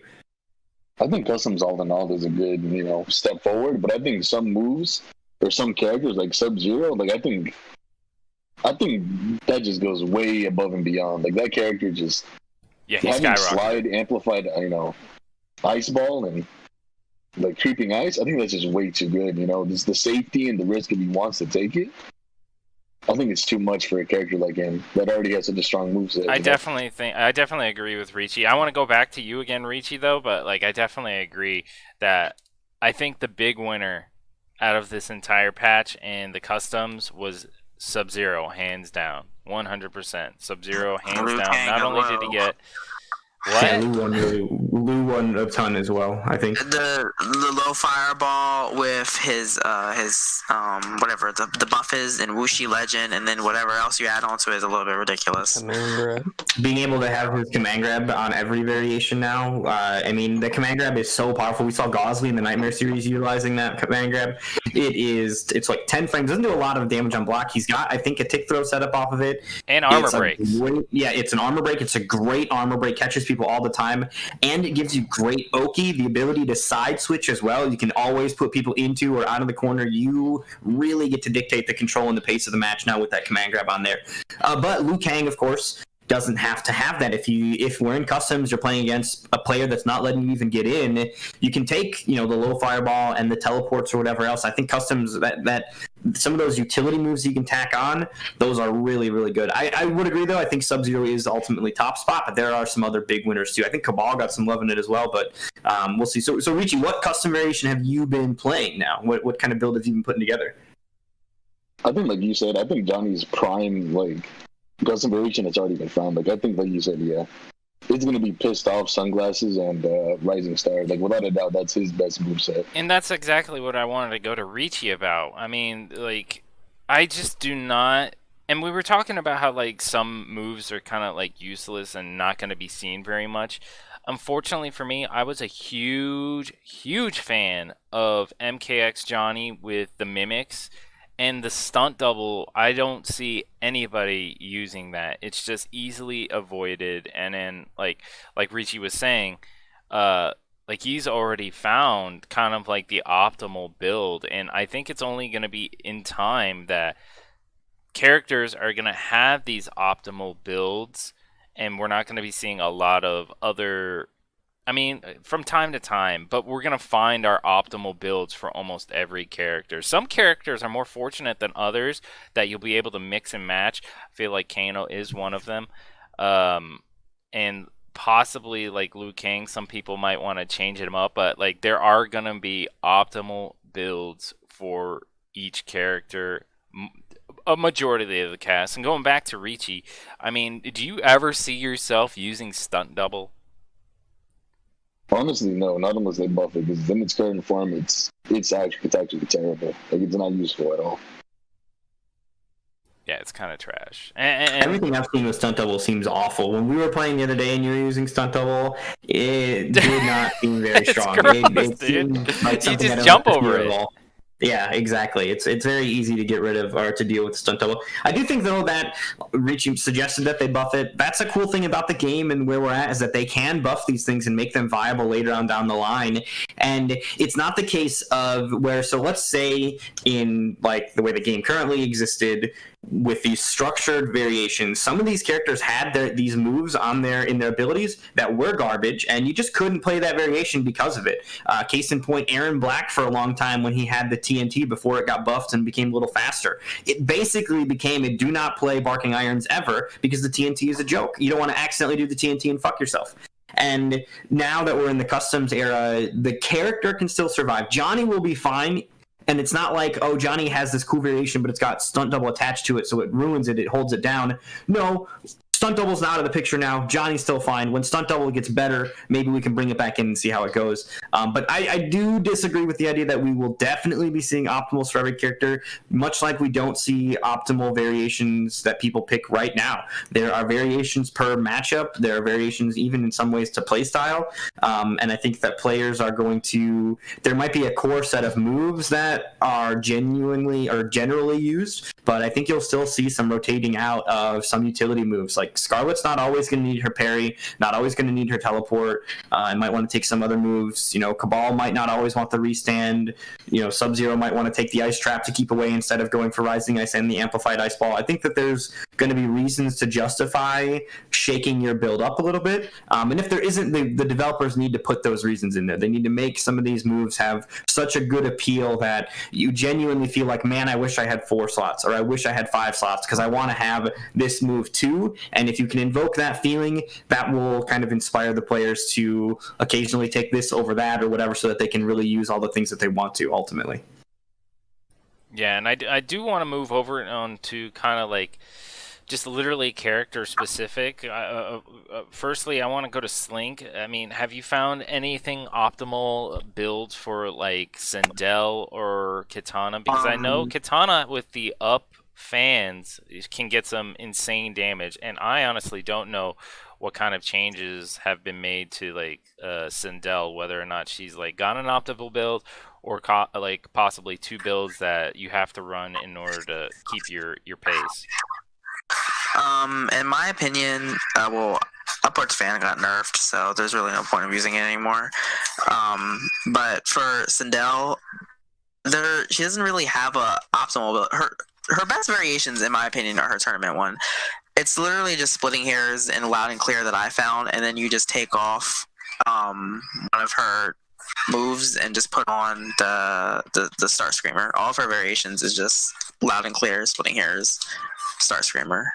I think customs all in all is a good, step forward. But I think some moves or some characters like Sub-Zero, I think that just goes way above and beyond. Like that character just having slide amplified, ice ball and creeping ice, I think that's just way too good. Just the safety and the risk if he wants to take it. I think it's too much for a character like him that already has such a strong moveset. I definitely agree with Rietzche. I want to go back to you again, Rietzche, though, but I definitely agree that I think the big winner out of this entire patch and the customs was Sub-Zero, hands down, 100%. Sub-Zero, hands down. Not only did he get what? Yeah, Lou won a ton as well, I think. The low fireball with his whatever the buff is and Wuxi Legend, and then whatever else you add onto it is a little bit ridiculous. Command grab. Being able to have his command grab on every variation now, the command grab is so powerful. We saw Gosley in the Nightmare series utilizing that command grab. It's like 10 frames. Doesn't do a lot of damage on block. He's got, I think, a tick throw set up off of it. And armor breaks. It's an armor break. It's a great armor break. Catches people all the time, and it gives you great Oki, the ability to side switch as well. You can always put people into or out of the corner. You really get to dictate the control and the pace of the match now with that command grab on there. But Liu Kang, of course, doesn't have to have that. If we're in customs, you're playing against a player that's not letting you even get in, you can take the low fireball and the teleports or whatever else. I think customs that some of those utility moves you can tack on, those are really, really good. I would agree, though. I think Sub-Zero is ultimately top spot, but there are some other big winners, too. I think Cabal got some love in it as well, but we'll see. So Rietzche, what custom variation have you been playing now? What kind of build have you been putting together? I think, like you said, Johnny's prime, custom variation has already been found. I think, like you said, yeah, it's going to be Pissed Off, Sunglasses, and Rising Star. Without a doubt, that's his best moveset. And that's exactly what I wanted to go to Rietche about. I just do not... And we were talking about how, some moves are kind of, useless and not going to be seen very much. Unfortunately for me, I was a huge, huge fan of MKX Johnny with the Mimics. And the stunt double, I don't see anybody using that. It's just easily avoided. And then, like Rietche was saying, he's already found kind of the optimal build. And I think it's only going to be in time that characters are going to have these optimal builds. And we're not going to be seeing a lot of other... from time to time, but we're going to find our optimal builds for almost every character. Some characters are more fortunate than others that you'll be able to mix and match. I feel like Kano is one of them. And possibly like Liu Kang, some people might want to change him up, but like there are gonna be optimal builds for each character, a majority of the cast. And going back to Rietzche, I mean, do you ever see yourself using stunt double? Honestly, no, not unless they buff it. Because in its current form, it's actually terrible. Like it's not useful at all. Yeah, it's kind of trash. And Everything I've seen with stunt double seems awful. When we were playing the other day and you were using stunt double, it did not seem very It's strong. gross, It seemed like you something I just don't jump like to over see it. at all. Yeah, exactly. It's very easy to get rid of or to deal with stunt double. I do think though that Rietche suggested that they buff it. That's a cool thing about the game and where we're at is that they can buff these things and make them viable later on down the line. And it's not the case of where, so let's say in like the way the game currently existed with these structured variations, some of these characters had these moves on in their abilities that were garbage, and you just couldn't play that variation because of it. Case in point, Aaron Black for a long time when he had the TNT before it got buffed and became a little faster. It basically became a do not play Barking Irons ever because the TNT is a joke. You don't want to accidentally do the TNT and fuck yourself. And now that we're in the customs era, the character can still survive. Johnny will be fine. And it's not like, oh, Johnny has this cool variation, but it's got stunt double attached to it, so it ruins it, it holds it down. No, stunt double's out of the picture now. Johnny's still fine. When stunt double gets better, maybe we can bring it back in and see how it goes. But I do disagree with the idea that we will definitely be seeing optimals for every character, much like we don't see optimal variations that people pick right now. There are variations per matchup. There are variations even in some ways to playstyle. And I think that players are going to... There might be a core set of moves that are genuinely or generally used, but I think you'll still see some rotating out of some utility moves. Like Scarlet's not always going to need her parry, not always going to need her teleport. I might want to take some other moves. You know, Cabal might not always want the restand. You know, Sub-Zero might want to take the ice trap to keep away instead of going for Rising Ice and the amplified ice ball. I think that there's going to be reasons to justify shaking your build up a little bit. And if there isn't, the developers need to put those reasons in there. They need to make some of these moves have such a good appeal that you genuinely feel like, man, I wish I had 4 slots or I wish I had 5 slots because I want to have this move too. And if you can invoke that feeling, that will kind of inspire the players to occasionally take this over that or whatever so that they can really use all the things that they want to ultimately. Yeah, and I do want to move over on to kind of like just literally character specific. Firstly, I want to go to Slink. I mean, have you found anything optimal builds for like Sindel or Katana? Because I know Katana with the up fans can get some insane damage, and I honestly don't know what kind of changes have been made to like Sindel, whether or not she's like got an optimal build or like possibly 2 builds that you have to run in order to keep your pace. In my opinion, Upwards fan got nerfed, so there's really no point of using it anymore. But for Sindel, she doesn't really have a optimal build. Her best variations, in my opinion, are her tournament one. It's literally just splitting hairs and loud and clear that I found, and then you just take off one of her moves and just put on the Star Screamer. All of her variations is just loud and clear, splitting hairs, Star Screamer,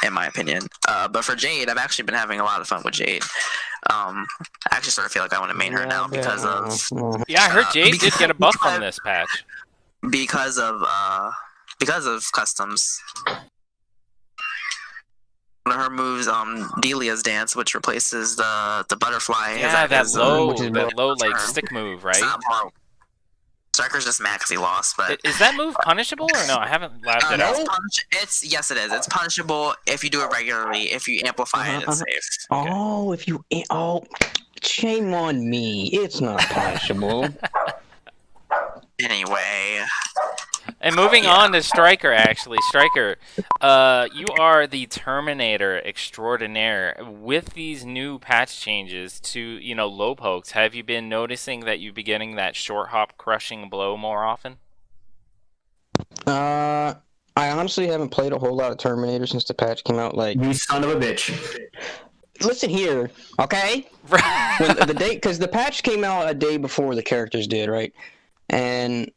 in my opinion. But for Jade, I've actually been having a lot of fun with Jade. I actually sort of feel like I want to main her now because of... Yeah, I heard Jade did get a buff from this patch. Because of customs. One of her moves, Delia's dance, which replaces the butterfly. Yeah, that low like stick move, right? Stryker's just mad because he lost, but is that move punishable or no? I haven't labbed it out. Yes, it is. It's punishable if you do it regularly. If you amplify it, it's safe. Oh, shame on me. It's not punishable. Anyway. And moving on to Stryker, actually. Stryker, you are the Terminator extraordinaire. With these new patch changes to, low pokes, have you been noticing that you've been getting that short hop crushing blow more often? I honestly haven't played a whole lot of Terminator since the patch came out. Like, you son of a bitch. Listen here, okay? Because the patch came out a day before the characters did, right? And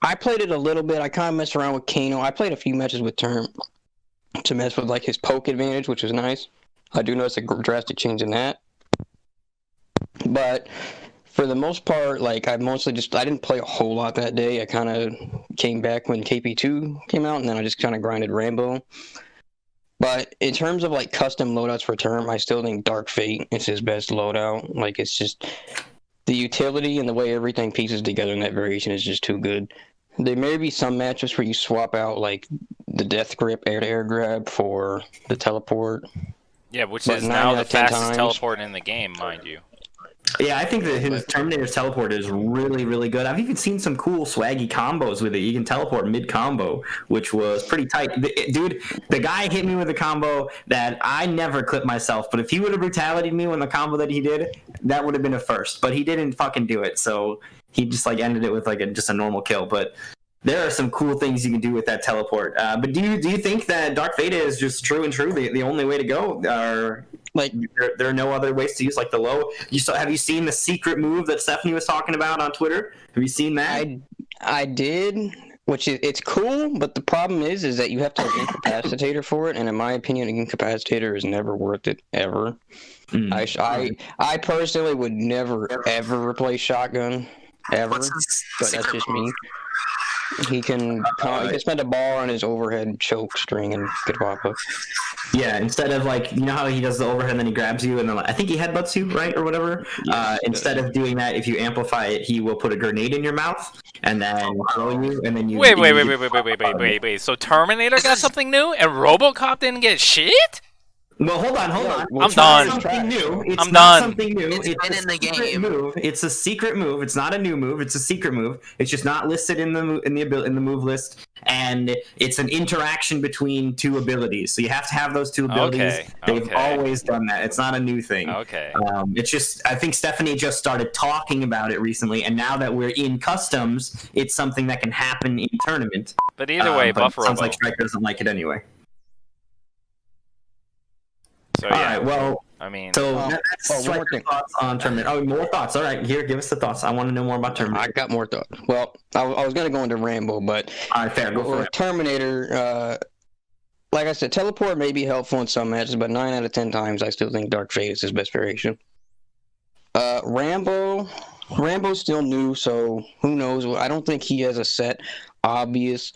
I played it a little bit. I kind of messed around with Kano. I played a few matches with Term to mess with like his poke advantage, which was nice. I do notice a drastic change in that. But for the most part, like I didn't play a whole lot that day. I kind of came back when KP2 came out, and then I just kind of grinded Rambo. But in terms of like custom loadouts for Term, I still think Dark Fate is his best loadout. Like it's just the utility and the way everything pieces together in that variation is just too good. There may be some matchups where you swap out like the Death Grip air-to-air grab for the teleport. Yeah, which But is 9 now out the of 10 fastest times- teleport in the game, mind you. Yeah, I think that his Terminator's teleport is really, really good. I've even seen some cool swaggy combos with it. You can teleport mid-combo, which was pretty tight. Dude, the guy hit me with a combo that I never clipped myself, but if he would have brutality'd me when the combo that he did, that would have been a first. But he didn't fucking do it, so he just like ended it with like just a normal kill. But there are some cool things you can do with that teleport. But do you think that Dark Fate is just true the only way to go? Or like there are no other ways to use like the low? Have you seen the secret move that Stephanie was talking about on Twitter? Have you seen that? I did, which is it's cool, but the problem is that you have to have incapacitator for it, and in my opinion, an incapacitator is never worth it ever. I personally would never ever replace shotgun ever, but that's just me. He can spend a bar on his overhead choke string and get a pop up. Yeah, instead of like, you know how he does the overhead and then he grabs you and then I think he headbutts you, right, or whatever? Yes, instead of doing that, if you amplify it, he will put a grenade in your mouth and then throw you and then you... Wait. So Terminator got something new and RoboCop didn't get shit? Well, hold on. I'm done. Something new. It's I'm not done. Something new. It's been in the game. Move. It's a secret move. It's not a new move. It's a secret move. It's just not listed in the move list, and it's an interaction between two abilities. So you have to have those two abilities. Okay. They've always done that. It's not a new thing. Okay. It's just I think Stephanie just started talking about it recently, and now that we're in customs, it's something that can happen in tournament. But either way, buff Sounds Robo. like Stryker doesn't like it anyway. So yeah. All right. Well. I mean, So that's one more thing. thoughts on Terminator. Oh, more thoughts. All right, here, give us the thoughts. I want to know more about Terminator. I got more thoughts. Well, I was going to go into Rambo, but All right, fair. Go for it. Terminator, like I said, teleport may be helpful in some matches, but 9 out of 10 times I still think Dark Fate is his best variation. Rambo's still new, so who knows? I don't think he has a set obvious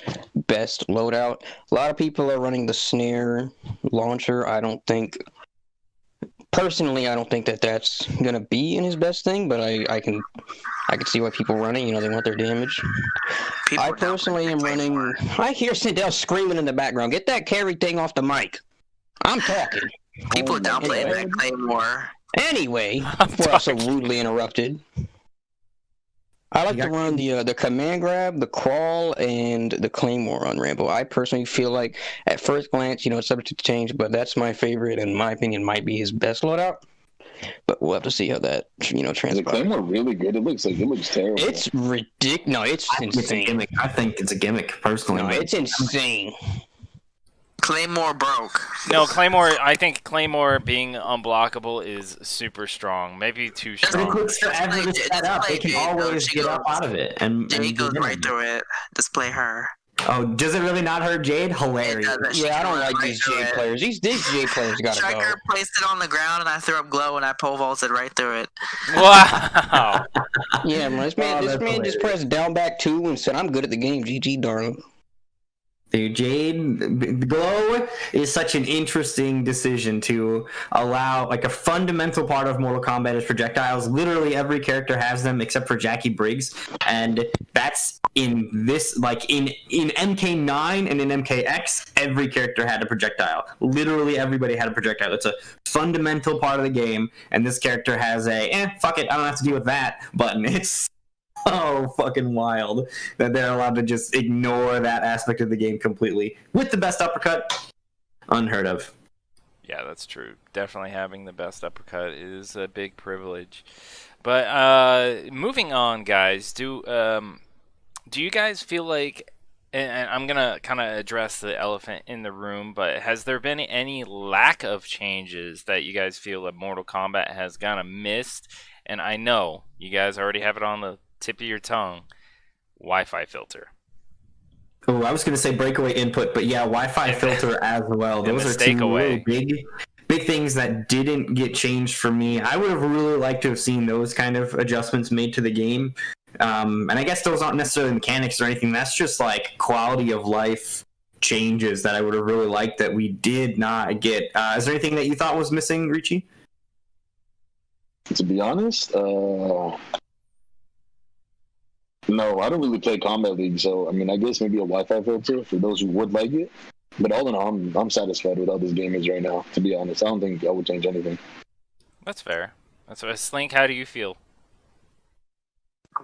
best loadout. A lot of people are running the snare launcher. Personally, I don't think that that's gonna be in his best thing, but I can see why people run it. You know, they want their damage. I personally am running. I hear Sindel screaming in the background. Get that carry thing off the mic. I'm talking. People downplaying that Claymore. Anyway, before I so rudely interrupted. I like to run the command grab, the crawl, and the claymore on Rambo. I personally feel like, at first glance, it's subject to change, but that's my favorite, and in my opinion, might be his best loadout. But we'll have to see how that, transpires. Is the claymore really good? It looks terrible. It's ridiculous. No, it's insane. I think it's a gimmick, personally. No, it's insane. Claymore broke. no, Claymore. I think Claymore being unblockable is super strong. Maybe too But it strong. takes forever to set up. They can always get up out of it. And Jade goes right through it. Just play her. Oh, does it really not hurt Jade? Hilarious. Yeah, I don't like these Jade players. These Jade players gotta go. Stryker placed it on the ground, and I threw up glow, and I pole vaulted right through it. Wow. Yeah, man, this man just pressed down back 2 and said, "I'm good at the game, GG, darling." Dude, Jade Glow is such an interesting decision to allow, like, a fundamental part of Mortal Kombat is projectiles. Literally every character has them except for Jackie Briggs, and that's in this, like, in MK9 and in MKX, every character had a projectile. Literally everybody had a projectile. It's a fundamental part of the game, and this character has a, fuck it, I don't have to deal with that button. It's so fucking wild that they're allowed to just ignore that aspect of the game completely with the best uppercut. Unheard of. Yeah, that's true. Definitely having the best uppercut is a big privilege. But moving on, guys, do you guys feel like, and I'm gonna kind of address the elephant in the room, but has there been any lack of changes that you guys feel that Mortal Kombat has kind of missed? And I know you guys already have it on the tip of your tongue. Wi-Fi filter. Oh, I was going to say breakaway input, but yeah, Wi-Fi filter as well. Those are two really big things that didn't get changed for me, I would have really liked to have seen those kind of adjustments made to the game. And I guess those aren't necessarily mechanics or anything. That's just like quality of life changes that I would have really liked that we did not get. Is there anything that you thought was missing, Rietzche? To be honest, no, I don't really play Kombat League, so I mean, I guess maybe a Wi-Fi filter for those who would like it. But all in all, I'm satisfied with how this game is right now. To be honest, I don't think I would change anything. That's fair. That's fair. Slink, how do you feel?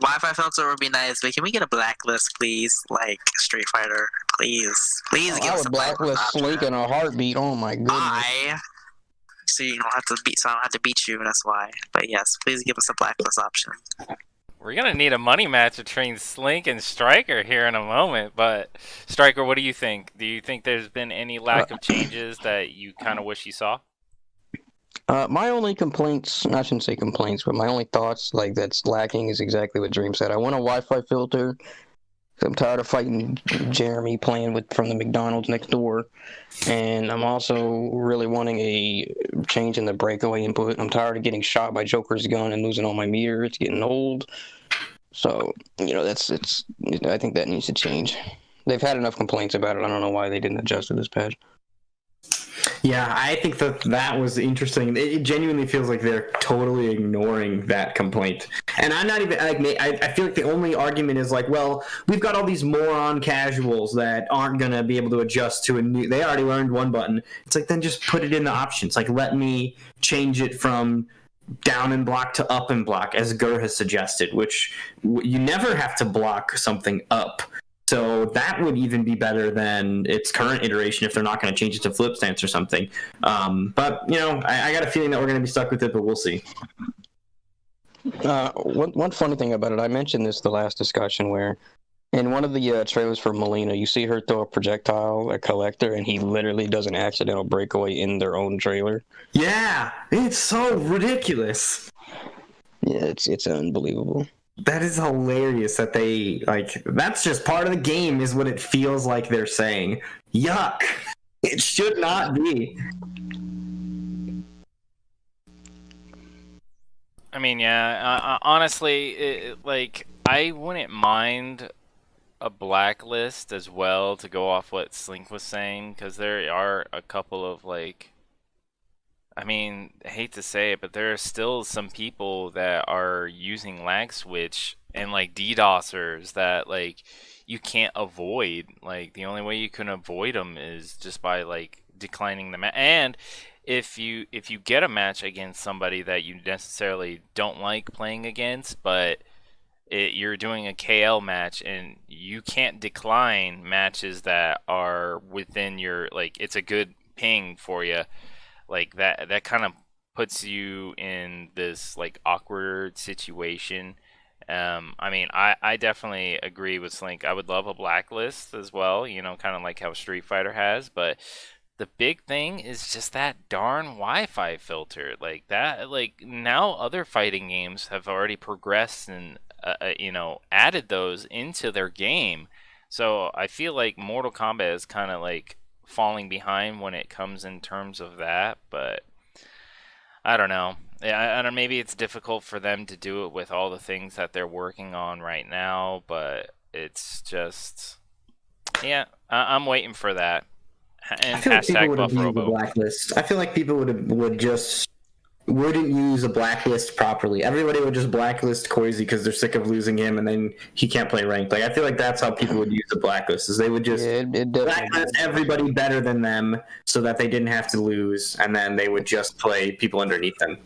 Wi-Fi filter would be nice, but can we get a blacklist, please? Like Street Fighter, please, please give I us would a blacklist. blacklist Slink in a heartbeat. Oh my goodness. So you don't have to beat. So I don't have to beat you. That's why. But yes, please give us a blacklist option. We're gonna need a money match between Slink and Stryker here in a moment. But Stryker, what do you think? Do you think there's been any lack of changes that you kind of wish you saw? My only complaints, I shouldn't say complaints, but my only thoughts like that's lacking is exactly what Dream said. I want a Wi-Fi filter. I'm tired of fighting Jeremy playing from the McDonald's next door. And I'm also really wanting a change in the breakaway input. I'm tired of getting shot by Joker's gun and losing all my meter. It's getting old. So, I think that needs to change. They've had enough complaints about it. I don't know why they didn't adjust to this patch. Yeah, I think that was interesting. It genuinely feels like they're totally ignoring that complaint. And I'm not even like, I feel like the only argument is like, well, we've got all these moron casuals that aren't gonna be able to adjust to a new. They already learned one button. It's like, then just put it in the options. Like, let me change it from down and block to up and block, as Gur has suggested, which you never have to block something up. So that would even be better than its current iteration if they're not going to change it to flip stance or something. But, I got a feeling that we're going to be stuck with it, but we'll see. One funny thing about it, I mentioned this the last discussion where in one of the trailers for Melina, you see her throw a projectile at Collector, and he literally does an accidental breakaway in their own trailer. Yeah, it's so ridiculous. Yeah, it's unbelievable. That is hilarious that they, that's just part of the game is what it feels like they're saying. Yuck. It should not be. I mean, yeah, honestly, I wouldn't mind a blacklist as well to go off what Slink was saying, because there are a couple of, I mean, I hate to say it, but there are still some people that are using lag switch and DDoSers that you can't avoid. The only way you can avoid them is just by declining the match. And if you get a match against somebody that you necessarily don't like playing against, but you're doing a KL match and you can't decline matches that are within your it's a good ping for you. That kind of puts you in this awkward situation. I mean, I definitely agree with Slink. I would love a blacklist as well, kind of like how Street Fighter has, but the big thing is just that darn Wi-Fi filter. Now other fighting games have already progressed and added those into their game. So I feel like Mortal Kombat is kind of falling behind when it comes in terms of that, but I don't know. I don't. Maybe it's difficult for them to do it with all the things that they're working on right now, but it's just, yeah. I'm waiting for that. And I feel like people hashtag would have used a Buffrobo. blacklist. I feel like people wouldn't use a blacklist properly. Everybody would just blacklist Koizi because they're sick of losing him, and then he can't play ranked. I feel like that's how people would use the blacklist. Is they would just blacklist everybody better than them so that they didn't have to lose, and then they would just play people underneath them.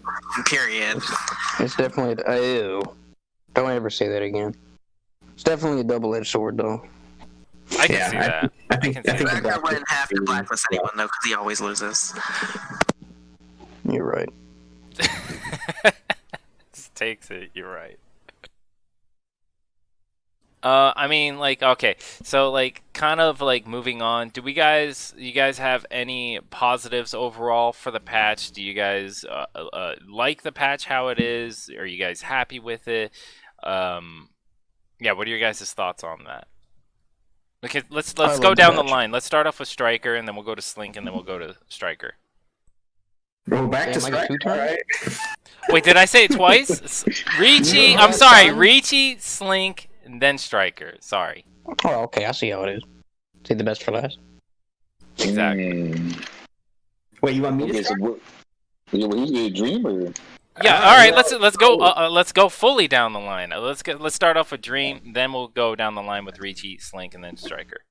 Period. It's definitely ew. Don't ever say that again. It's definitely a double-edged sword, though. I can see that. I think Stryker wouldn't have to blacklist anyone though, because he always loses. You're right. Just takes it. You're right. I mean, okay, so kind of moving on. Do you guys have any positives overall for the patch? Do you guys like the patch how it is? Are you guys happy with it? Yeah, what are your guys' thoughts on that? Okay, let's go down the line. Let's start off with Stryker, and then we'll go to Slink, and then we'll go to Stryker. Go back to Damn, I get Stryker. 2 turns? All right. Wait, did I say it twice? Rietzche, You I'm know, sorry, son. Rietzche, Slink, and then Stryker. Sorry. Oh, okay, I see how it is. Say the best for last. Exactly. Wait, you want me to Okay, so start? what? Yeah, well, who's gonna dream or? Yeah, all right. Let's go fully down the line. Let's start off with Dream, then we'll go down the line with Rietzche, Slink, and then Stryker.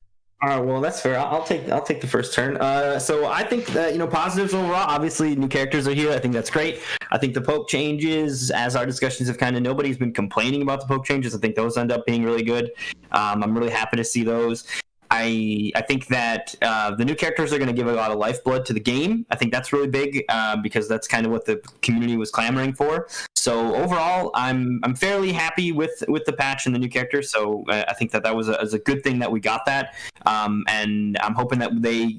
All right, well that's fair. I'll take the first turn. So I think that positives overall. Obviously, new characters are here. I think that's great. I think the poke changes, as our discussions have kind of nobody's been complaining about the poke changes. I think those end up being really good. I'm really happy to see those. I think that the new characters are going to give a lot of lifeblood to the game. I think that's really big because that's kind of what the community was clamoring for. So overall, I'm fairly happy with the patch and the new characters. So I think that was a good thing that we got that, and I'm hoping that they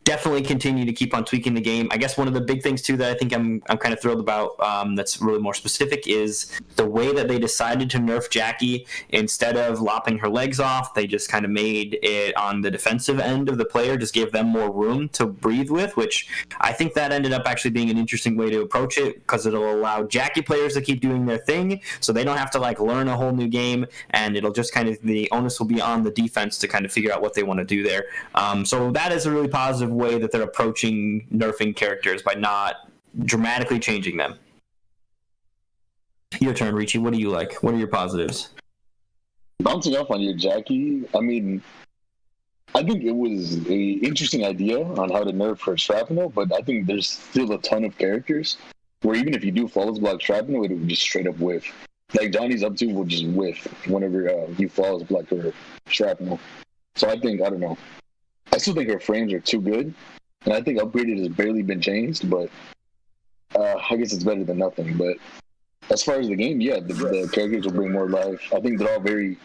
definitely continue to keep on tweaking the game. I guess one of the big things too that I think I'm kind of thrilled about that's really more specific is the way that they decided to nerf Jackie. Instead of lopping her legs off, they just kind of made it on the defensive end of the player, just gave them more room to breathe with, which I think that ended up actually being an interesting way to approach it because it'll allow Jackie players to keep doing their thing so they don't have to like learn a whole new game, and it'll just kind of, the onus will be on the defense to kind of figure out what they want to do there. So that is a really positive way that they're approaching nerfing characters by not dramatically changing them. Your turn, Rietzche. What do you like? What are your positives? Bouncing off on your Jackie, I mean, I think it was a interesting idea on how to nerf her shrapnel, but I think there's still a ton of characters where even if you do flawless block shrapnel, it would just straight up whiff. Like Johnny's up to will just whiff whenever you flawless block her shrapnel. So I think, I don't know. I still think her frames are too good, and I think upgraded has barely been changed, but I guess it's better than nothing. But as far as the game, yeah, the characters will bring more life. I think they're all they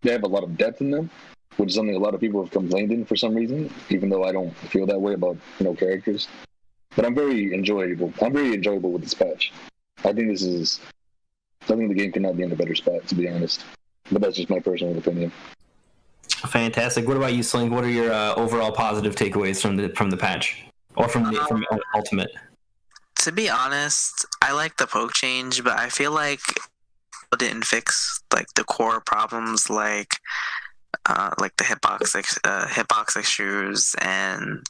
have a lot of depth in them, which is something a lot of people have complained in for some reason, even though I don't feel that way about characters. But I'm very enjoyable. With this patch. I think the game cannot be in a better spot, to be honest. But that's just my personal opinion. Fantastic. What about you, Slink? What are your overall positive takeaways from the patch or from Ultimate? To be honest, I like the poke change, but I feel like it didn't fix like the core problems, like the hitbox issues and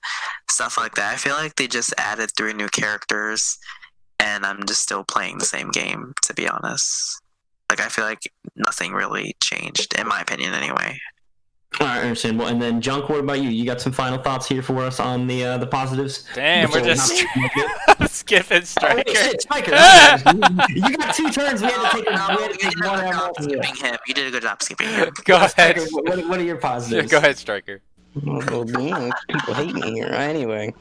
stuff like that. I feel like they just added 3 new characters, and I'm just still playing the same game. To be honest, like I feel like nothing really changed, in my opinion, anyway. All right, understandable. And then, Junk, what about you? You got some final thoughts here for us on the positives? Damn, we're just skipping Stryker. Oh, wait, shit, Stryker. You got 2 turns. We had to take one more. Skipping him. You did a good job skipping him. Go ahead. What are your positives? Go ahead, Stryker. Oh, damn, people hate me here. Anyway,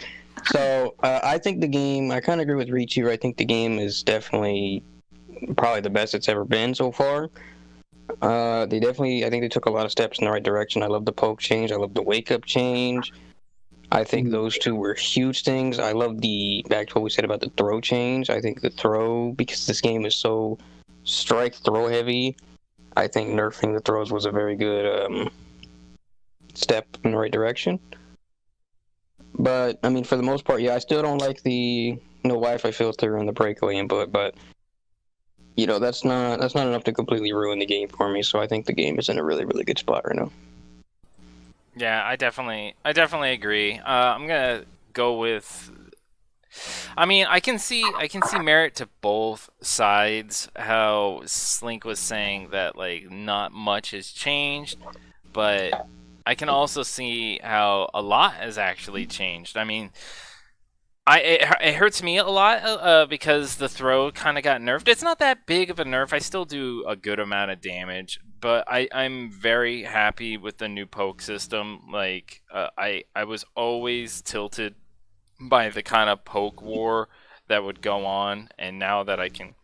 so I think the game, I kind of agree with Rietzche here. I think the game is definitely probably the best it's ever been so far. I think they took a lot of steps in the right direction. I love the poke change. I love the wake up change. I think those 2 were huge things. I love back to what we said about the throw change. I think the throw, because this game is so strike throw heavy, I think nerfing the throws was a very good step in the right direction. But I mean, for the most part, yeah, I still don't like the no Wi-Fi filter and the breakaway input, but that's not enough to completely ruin the game for me. So I think the game is in a really, really good spot right now. Yeah, I definitely agree. I'm gonna go with. I mean, I can see merit to both sides. How Slink was saying that like not much has changed, but I can also see how a lot has actually changed. I mean, it hurts me a lot because the throw kind of got nerfed. It's not that big of a nerf. I still do a good amount of damage, but I'm very happy with the new poke system. Like I was always tilted by the kind of poke war that would go on, and now that I can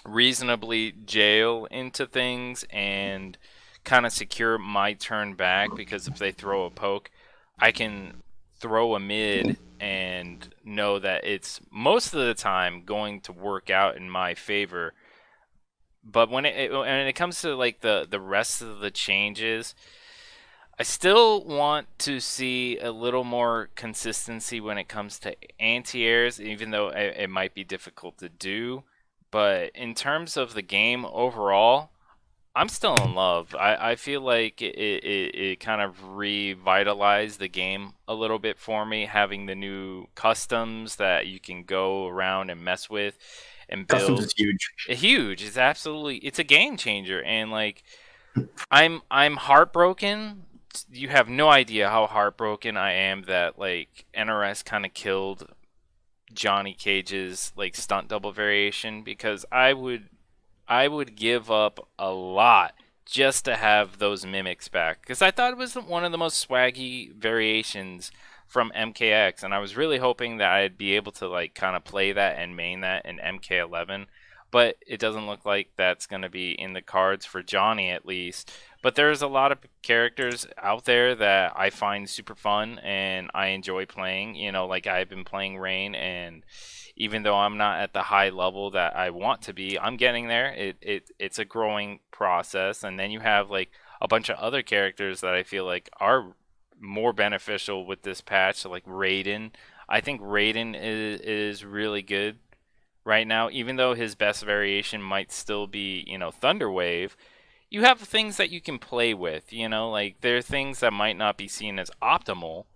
reasonably jail into things and kind of secure my turn back, because if they throw a poke, I can throw a mid and know that it's most of the time going to work out in my favor. But when it comes to like the rest of the changes, I still want to see a little more consistency when it comes to anti-airs, even though it might be difficult to do. But in terms of the game overall, I'm still in love. I feel like it kind of revitalized the game a little bit for me, having the new customs that you can go around and mess with and Customs build. is huge. Huge. It's absolutely, it's a game changer. And like, I'm heartbroken. You have no idea how heartbroken I am that like NRS kind of killed Johnny Cage's like stunt double variation, because I would give up a lot just to have those mimics back, because I thought it was one of the most swaggy variations from MKX, and I was really hoping that I'd be able to like kind of play that and main that in MK11, but it doesn't look like that's going to be in the cards for Johnny at least. But there's a lot of characters out there that I find super fun and I enjoy playing. You know, like I've been playing Rain, and even though I'm not at the high level that I want to be, I'm getting there. It's a growing process. And then you have like a bunch of other characters that I feel like are more beneficial with this patch, so like Raiden. I think Raiden is really good right now, even though his best variation might still be, Thunder Wave. You have things that you can play with, like there are things that might not be seen as optimal,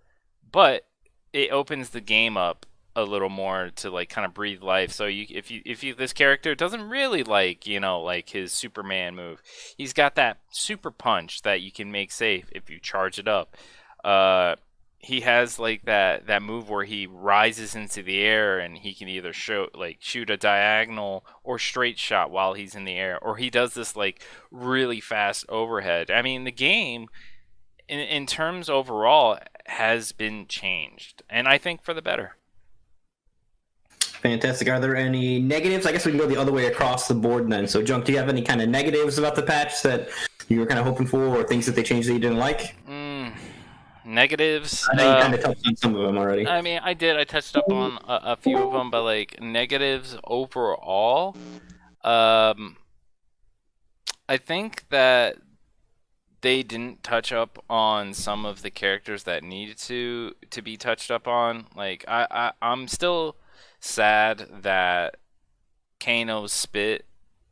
but it opens the game up a little more to like kind of breathe life. So if you this character doesn't really like, like his Superman move, he's got that super punch that you can make safe if you charge it up. Uh he has like that move where he rises into the air and he can either shoot a diagonal or straight shot while he's in the air, or he does this like really fast overhead. I mean, the game in terms overall has been changed, and I think for the better. Fantastic. Are there any negatives? I guess we can go the other way across the board then. So, Junk, do you have any kind of negatives about the patch that you were kind of hoping for, or things that they changed that you didn't like? Negatives. I know you kind of touched on some of them already. I mean, I did. I touched up on a few of them, but like negatives overall, I think that they didn't touch up on some of the characters that needed to be touched up on. Like I'm still sad that Kano's spit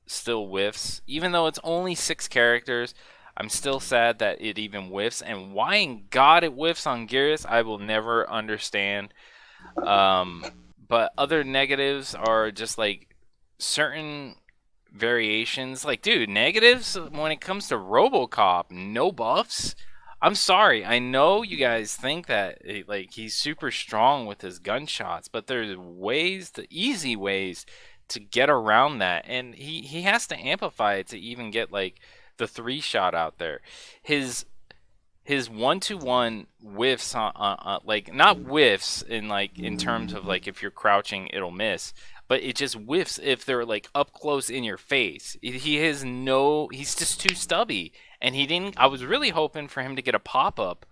still whiffs, even though it's only 6 characters. I'm still sad that it even whiffs, and why in God it whiffs on Geras, I will never understand. But other negatives are just like certain variations. Like, dude, negatives when it comes to RoboCop, no buffs. I'm sorry. I know you guys think that like he's super strong with his gunshots, but there's easy ways to get around that, and he has to amplify it to even get like the 3-shot out there. His 1-2-1 whiffs on like, not whiffs in terms of like if you're crouching it'll miss, but it just whiffs if they're like up close in your face. He's just too stubby, and he didn't. I was really hoping for him to get a pop up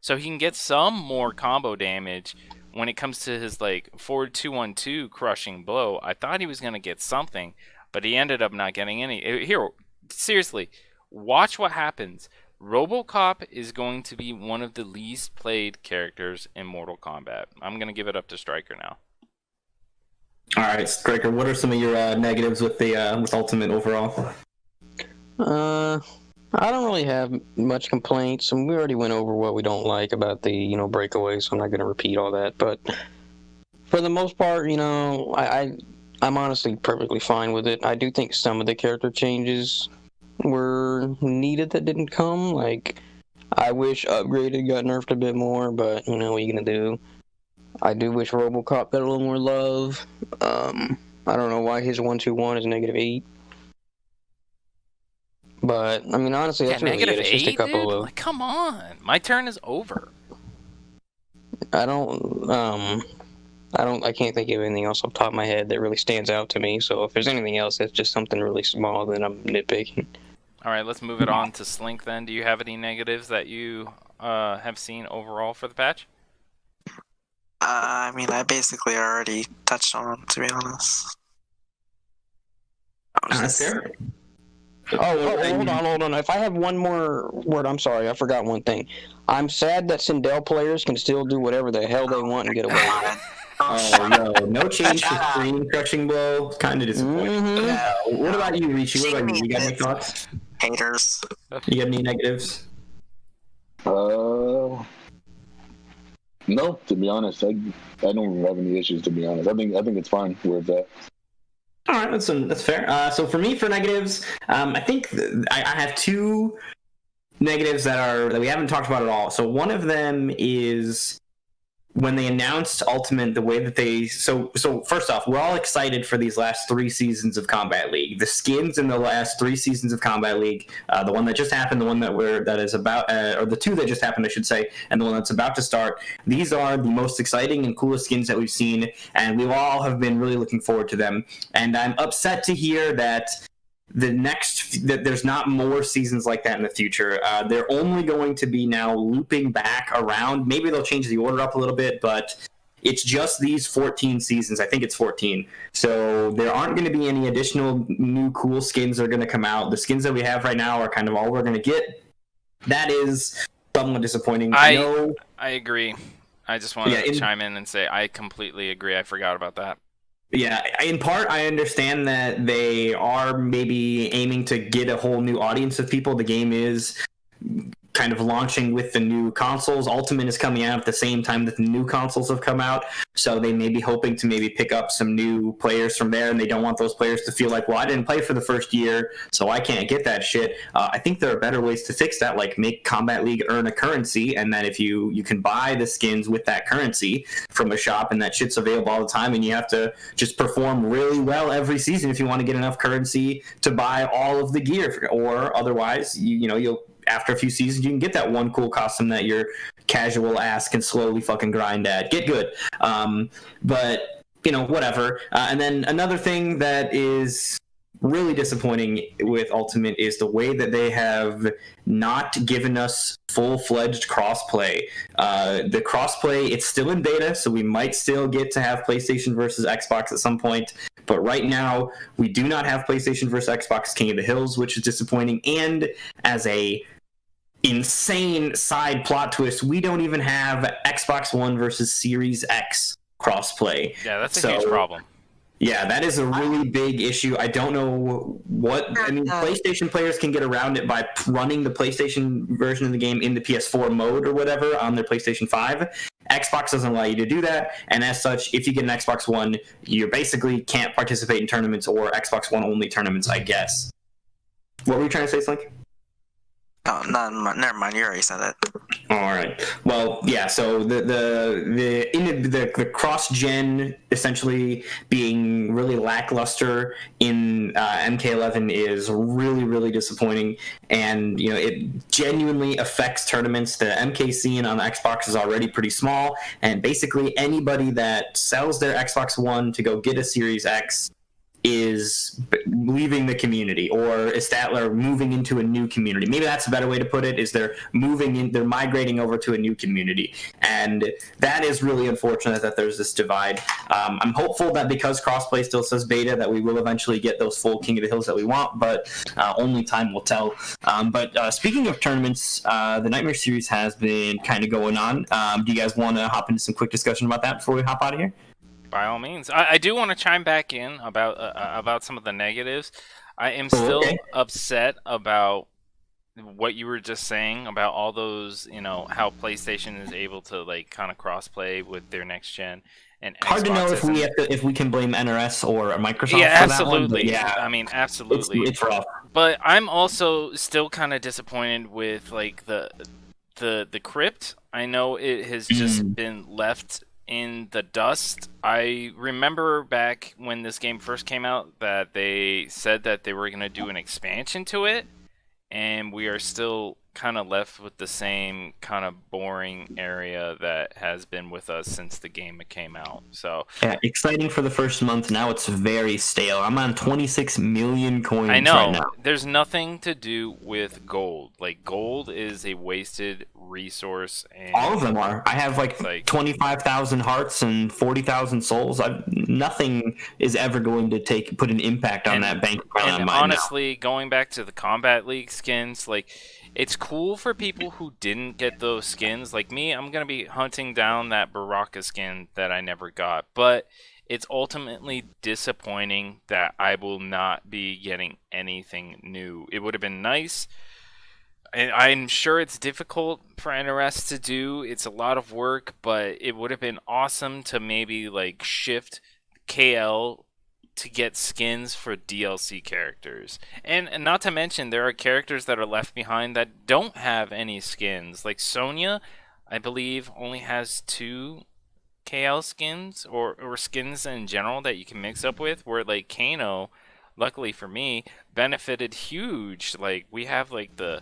so he can get some more combo damage when it comes to his like forward 2-1-2 crushing blow. I thought he was gonna get something, but he ended up not getting any. Here, seriously, watch what happens. RoboCop is going to be one of the least played characters in Mortal Kombat. I'm going to give it up to Stryker now. All right, Stryker, what are some of your negatives with the with Ultimate overall? I don't really have much complaints, and we already went over what we don't like about the breakaways, so I'm not going to repeat all that. But for the most part, I'm honestly perfectly fine with it. I do think some of the character changes were needed that didn't come. Like, I wish Upgraded got nerfed a bit more, but what are you gonna do? I do wish RoboCop got a little more love. I don't know why his 1-2-1 is -8. But I mean, honestly, that's really it. It's just a couple dude? of. Like, come on, my turn is over. I can't think of anything else off the top of my head that really stands out to me. So if there's anything else that's just something really small, then I'm nitpicking. All right, let's move it on to Slink then. Do you have any negatives that you have seen overall for the patch? I mean, I basically already touched on them, to be honest. That's fair. Hold on. If I have one more word, I'm sorry, I forgot one thing. I'm sad that Sindel players can still do whatever the hell they want and get away with it. Oh, no change for screen crushing blow. Kind of disappointing. Mm-hmm. What about you, Rietzche? What about you? You got any thoughts? Haters. You got any negatives? No, to be honest, I don't have any issues. To be honest, I think it's fine where it's at. All right, that's fair. So for me, for negatives, I think I have two negatives that we haven't talked about at all. So one of them is when they announced Ultimate, the way that they so first off, we're all excited for these last 3 seasons of Kombat League. The skins in the last 3 seasons of Kombat League, the one that just happened, the one that is about, or the 2 that just happened, I should say, and the one that's about to start. These are the most exciting and coolest skins that we've seen, and we all have been really looking forward to them. And I'm upset to hear that there's not more seasons like that in the future. They're only going to be now looping back around. Maybe they'll change the order up a little bit, but it's just these 14 seasons. I think it's 14. So there aren't going to be any additional new cool skins that are going to come out. The skins that we have right now are kind of all we're going to get. That is somewhat disappointing. I agree. I just want to chime in and say I completely agree. I forgot about that. Yeah, in part, I understand that they are maybe aiming to get a whole new audience of people. The game is kind of launching with the new consoles. Ultimate is coming out at the same time that the new consoles have come out, so they may be hoping to maybe pick up some new players from there, and they don't want those players to feel like, well, I didn't play for the first year, so I can't get that shit. I think there are better ways to fix that, like make Kombat League earn a currency, and then if you can buy the skins with that currency from a shop, and that shit's available all the time, and you have to just perform really well every season if you want to get enough currency to buy all of the gear, or otherwise, you'll after a few seasons, you can get that one cool costume that your casual ass can slowly fucking grind at. Get good. But, whatever. And then another thing that is really disappointing with Ultimate is the way that they have not given us full-fledged crossplay. The crossplay, it's still in beta, so we might still get to have PlayStation versus Xbox at some point. But right now, we do not have PlayStation versus Xbox King of the Hills, which is disappointing. And as a insane side plot twist, we don't even have Xbox One versus Series X crossplay. Yeah, that's a huge problem. Yeah, that is a really big issue. I don't know PlayStation players can get around it by running the PlayStation version of the game in the PS4 mode or whatever on their PlayStation 5. Xbox doesn't allow you to do that, and as such, if you get an Xbox One, you basically can't participate in tournaments or Xbox One only tournaments, I guess. What were you trying to say, Slink? Oh, no, never mind. You already said that. All right. Well, yeah. So the cross-gen essentially being really lackluster in MK11 is really, really disappointing, and it genuinely affects tournaments. The MK scene on the Xbox is already pretty small, and basically anybody that sells their Xbox One to go get a Series X is leaving the community or moving into a new community. Maybe that's a better way to put it, is they're migrating over to a new community. And that is really unfortunate that there's this divide. I'm hopeful that because crossplay still says beta, that we will eventually get those full King of the Hills that we want, but only time will tell. But speaking of tournaments, the Nightmare Series has been kind of going on. Do you guys want to hop into some quick discussion about that before we hop out of here? By all means. I do want to chime back in about some of the negatives. I am still upset about what you were just saying about all those, how PlayStation is able to kind of crossplay with their next gen. And hard Xbox to know if we can blame NRS or Microsoft. Yeah, for absolutely. That one, yeah, I mean, absolutely. It's rough. But I'm also still kind of disappointed with the crypt. I know it has just been left in the dust. I remember back when this game first came out that they said that they were going to do an expansion to it, and we are still kind of left with the same kind of boring area that has been with us since the game came out. So yeah, exciting for the first month. Now it's very stale. I'm on 26 million coins. I know. Right now. There's nothing to do with gold. Gold is a wasted resource. And all of them are. I have 25,000 hearts and 40,000 souls. nothing is ever going to put an impact on that bank account. And honestly, going back to the Combat League skins, like, it's cool for people who didn't get those skins. Like me, I'm going to be hunting down that Baraka skin that I never got. But it's ultimately disappointing that I will not be getting anything new. It would have been nice. And I'm sure it's difficult for NRS to do. It's a lot of work, but it would have been awesome to maybe like shift KL to get skins for DLC characters. And not to mention, there are characters that are left behind that don't have any skins. Like Sonya, I believe, only has 2 KL skins, or skins in general that you can mix up with, where like Kano, luckily for me, benefited huge. Like, we have like the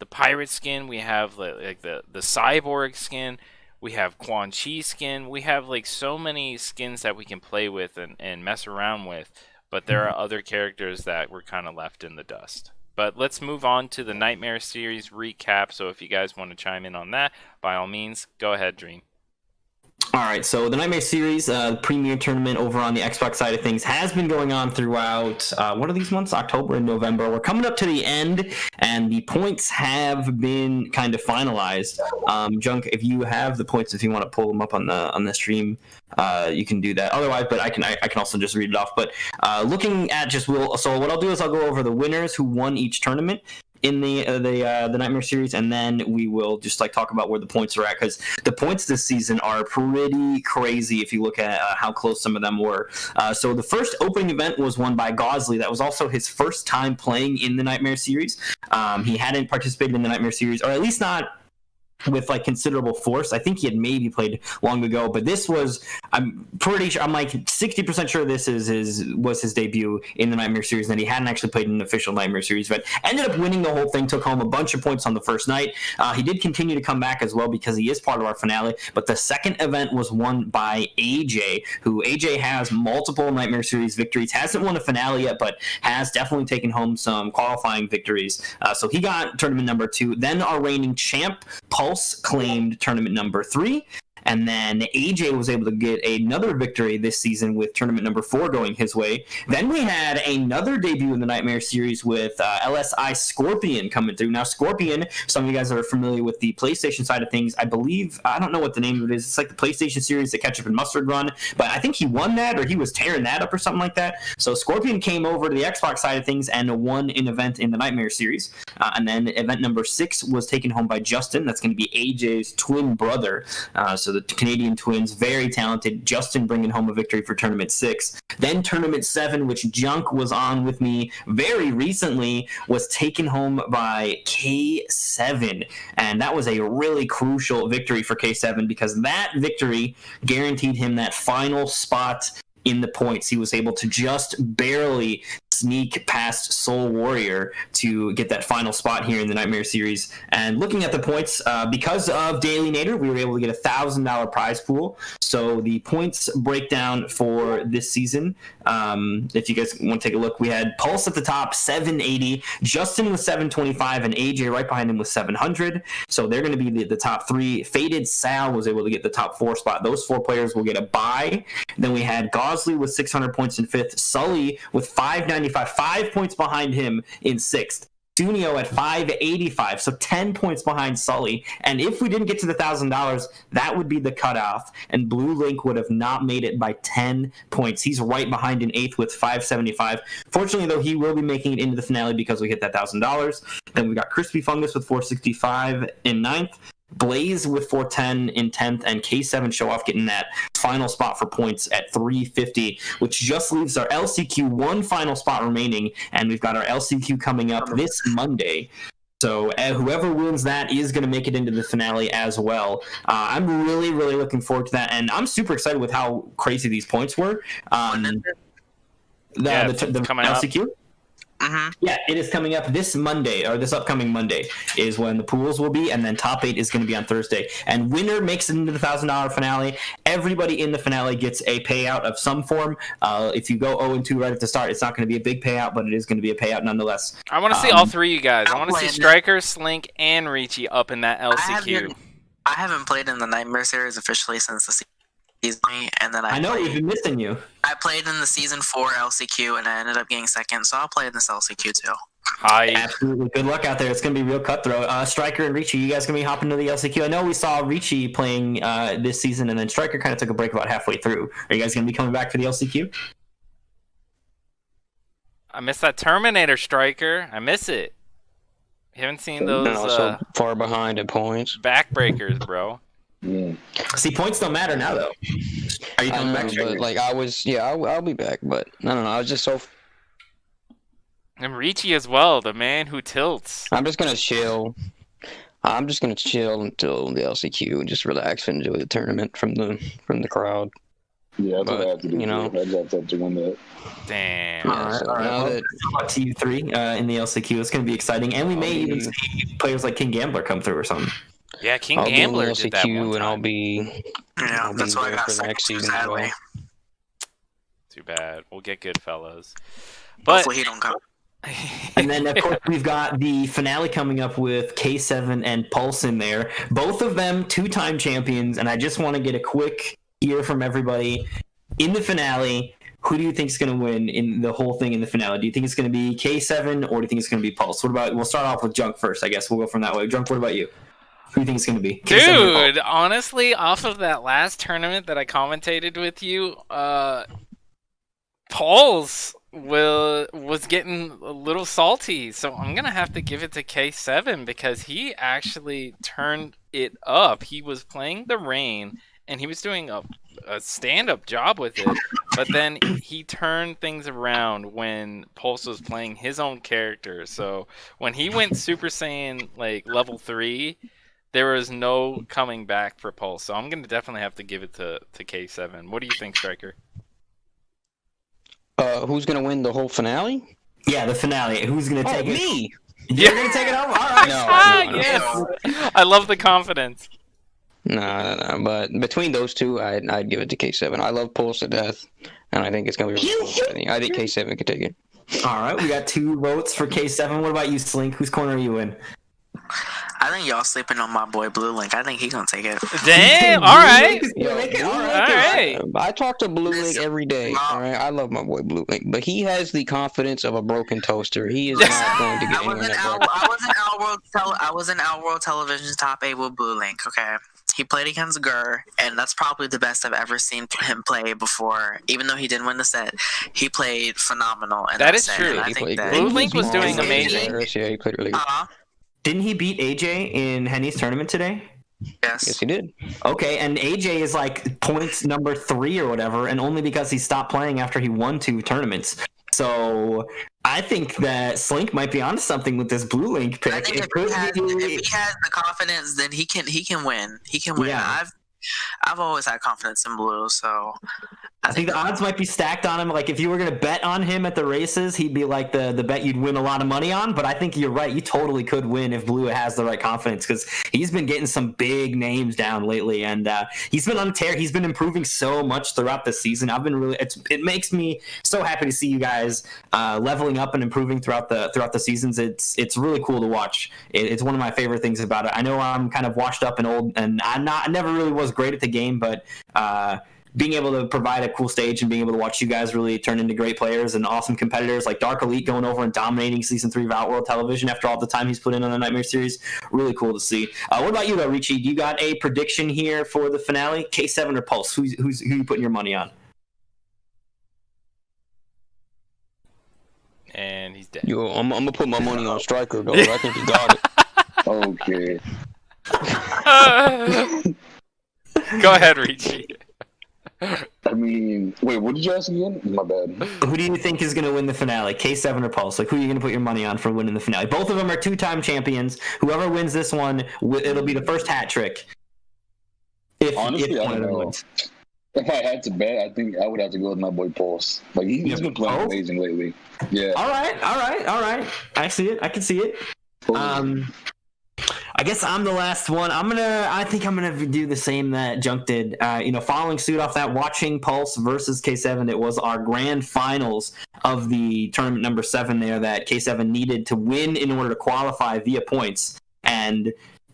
pirate skin, we have like the cyborg skin, we have Quan Chi skin. We have like so many skins that we can play with and mess around with. But there are other characters that were kind of left in the dust. But let's move on to the Nightmare series recap. So if you guys want to chime in on that, by all means, go ahead, Dream. All right, so the Nightmare series premier tournament over on the Xbox side of things has been going on throughout, what are these months? October and November. We're coming up to the end, and the points have been kind of finalized. Junk, if you have the points, if you want to pull them up on the stream, you can do that. Otherwise, but I can also just read it off. But looking at so what I'll do is I'll go over the winners who won each tournament in the Nightmare series, and then we will just like talk about where the points are at, because the points this season are pretty crazy if you look at how close some of them were. So the first opening event was won by Gosley. That was also his first time playing in the Nightmare series. He hadn't participated in the Nightmare series, or at least not with like considerable force. I think he had maybe played long ago, but this was, I'm pretty sure, I'm like 60% sure this was his debut in the Nightmare series, and he hadn't actually played in an official Nightmare series, but ended up winning the whole thing, took home a bunch of points on the first night. He did continue to come back as well because he is part of our finale, but the second event was won by AJ, who AJ has multiple Nightmare series victories, hasn't won a finale yet, but has definitely taken home some qualifying victories. So he got tournament number 2. Then our reigning champ, Pulse, claimed tournament number 3, and then AJ was able to get another victory this season with tournament number 4 going his way. Then we had another debut in the Nightmare series with LSI Scorpion coming through. Now Scorpion, some of you guys are familiar with the PlayStation side of things. I believe, I don't know what the name of it is. It's like the PlayStation series, the Ketchup and Mustard run, but I think he won that, or he was tearing that up or something like that. So Scorpion came over to the Xbox side of things and won an event in the Nightmare series. And then event number 6 was taken home by Justin. That's going to be AJ's twin brother. So the Canadian twins, very talented. Justin bringing home a victory for tournament 6. Then tournament 7, which Junk was on with me very recently, was taken home by K7, and that was a really crucial victory for K7 because that victory guaranteed him that final spot in the points. He was able to just barely sneak past Soul Warrior to get that final spot here in the Nightmare series. And looking at the points, because of Daily Nader, we were able to get a $1,000 prize pool. So the points breakdown for this season, if you guys want to take a look, we had Pulse at the top, 780, Justin with 725, and AJ right behind him with 700. So they're going to be the top 3. Faded Sal was able to get the top 4 spot. Those 4 players will get a bye. Then we had Gosley with 600 points in 5th, Sully with 595, 5 points behind him in 6th. Sunio at 585, so 10 points behind Sully. And if we didn't get to the $1,000, that would be the cutoff, and Blue Link would have not made it by 10 points. He's right behind in 8th with 575. Fortunately, though, he will be making it into the finale because we hit that $1,000. Then we got Crispy Fungus with 465 in 9th. Blaze with 410 in 10th, and K7 Show Off getting that final spot for points at 350, which just leaves our LCQ one final spot remaining, and we've got our LCQ coming up this Monday. So whoever wins that is going to make it into the finale as well. I'm really, really looking forward to that, and I'm super excited with how crazy these points were. The LCQ? Mm-hmm. Yeah, it is coming up this Monday, or this upcoming Monday is when the pools will be, and then top 8 is going to be on Thursday. And winner makes it into the $1,000 finale. Everybody in the finale gets a payout of some form. If you go 0-2 right at the start, it's not going to be a big payout, but it is going to be a payout nonetheless. I want to see all 3 of you guys. I want to see Stryker, Slink, and Rietzche up in that LCQ. I haven't played in the Nightmare series officially since the season. and then I know we've been missing you. I played in the season 4 LCQ, and I ended up getting second, so I'll play in this LCQ too. Hi. Absolutely. Good luck out there. It's going to be real cutthroat. Stryker and Rietzche, you guys going to be hopping to the LCQ? I know we saw Rietzche playing this season, and then Stryker kind of took a break about halfway through. Are you guys going to be coming back for the LCQ? I miss that Terminator, Stryker. I miss it. You haven't seen those so far behind at points. backbreakers, bro. Yeah. See, points don't matter now, though. Are you coming back? But like I'll be back. But I don't know. I was just so. And Rietche as well, the man who tilts. I'm just gonna chill. I'm just gonna chill until the LCQ and just relax and enjoy the tournament from the crowd. Yeah, that's what I have to do. You know, I just have to win that. Damn. All right. Well, up to you three in the LCQ. It's going to be exciting, and we may even see players like King Gambler come through or something. Yeah, King I'll Gambler be in the did that LCQ one and time. I'll be. Yeah, that's why I there got for the second, next season as sadly. well. Too bad. We'll get good fellas. But Hopefully he don't come. And then, of course, we've got the finale coming up with K7 and Pulse in there. Both of them two-time champions, and I just want to get a quick ear from everybody. In the finale, who do you think is going to win in the whole thing in the finale? Do you think it's going to be K7 or do you think it's going to be Pulse? What about? We'll start off with Junk first, I guess. We'll go from that way. Junk, what about you? Who do you think it's going to be? K7 or Pulse? Dude, honestly, off of that last tournament that I commentated with you, Pulse was getting a little salty, so I'm gonna have to give it to K7 because he actually turned it up. He was playing the Rain and he was doing a stand-up job with it, but then he turned things around when Pulse was playing his own character. So when he went Super Saiyan like level 3, there was no coming back for Pulse. So I'm gonna definitely have to give it to K7. What do you think, Stryker? Who's gonna win the whole finale? Yeah, the finale. Who's going to take it? Me. You're going to take it over? All right. No. Yes! I love the confidence. No. But between those two, I'd give it to K7. I love Pulse to death, and I think it's gonna be really cool. I think K7 could take it. All right, we got 2 votes for K7. What about you, Slink? Whose corner are you in? I think y'all sleeping on my boy Blue Link. I think he gonna take it. Damn! All right. All right. I talk to Blue Link every day. All right, I love my boy Blue Link, but he has the confidence of a broken toaster. He is not going to get I was in Our World Television's top 8 with Blue Link. Okay, he played against Gurr, and that's probably the best I've ever seen him play before. Even though he didn't win the set, he played phenomenal. And That is set, true. and I He think played that great. Blue Link was doing amazing. Yeah, he played really good. Didn't he beat AJ in Henny's tournament today? Yes. Yes, he did. Okay, and AJ is like points number 3 or whatever, and only because he stopped playing after he won 2 tournaments. So I think that Slink might be onto something with this Blue Link pick. I think if he has the confidence, then he can win. He can win. Yeah. I've always had confidence in Blue, so I think the odds might be stacked on him. Like if you were going to bet on him at the races, he'd be like the bet you'd win a lot of money on. But I think you're right. You totally could win if Blue has the right confidence because he's been getting some big names down lately, and he's been on a tear. He's been improving so much throughout the season. I've been really. It makes me so happy to see you guys leveling up and improving throughout the seasons. It's really cool to watch. It's one of my favorite things about it. I know I'm kind of washed up and old, and I never really was great at the game, but being able to provide a cool stage and being able to watch you guys really turn into great players and awesome competitors like Dark Elite going over and dominating Season 3 of Outworld Television after all the time he's put in on the Nightmare series, really cool to see. What about you though, Rietzche? You got a prediction here for the finale? K7 or Pulse? Who you putting your money on? And he's dead. Yo, I'm gonna put my money on Stryker though. I think he got it. Okay. Go ahead, Rietche. I mean, wait, what did you ask again? My bad. Who do you think is going to win the finale, K7 or Pulse? Like, who are you going to put your money on for winning the finale? Both of them are 2-time champions. Whoever wins this one, it'll be the first hat trick. Honestly, I one of don't them know. wins. If I had to bet, I think I would have to go with my boy Pulse. Like he's been playing amazing lately. Yeah. All right. I see it. I can see it. I guess I'm the last one. I think I'm gonna do the same that Junk did. Following suit off that, watching Pulse versus K7, it was our grand finals of the tournament number 7 there that K7 needed to win in order to qualify via points. And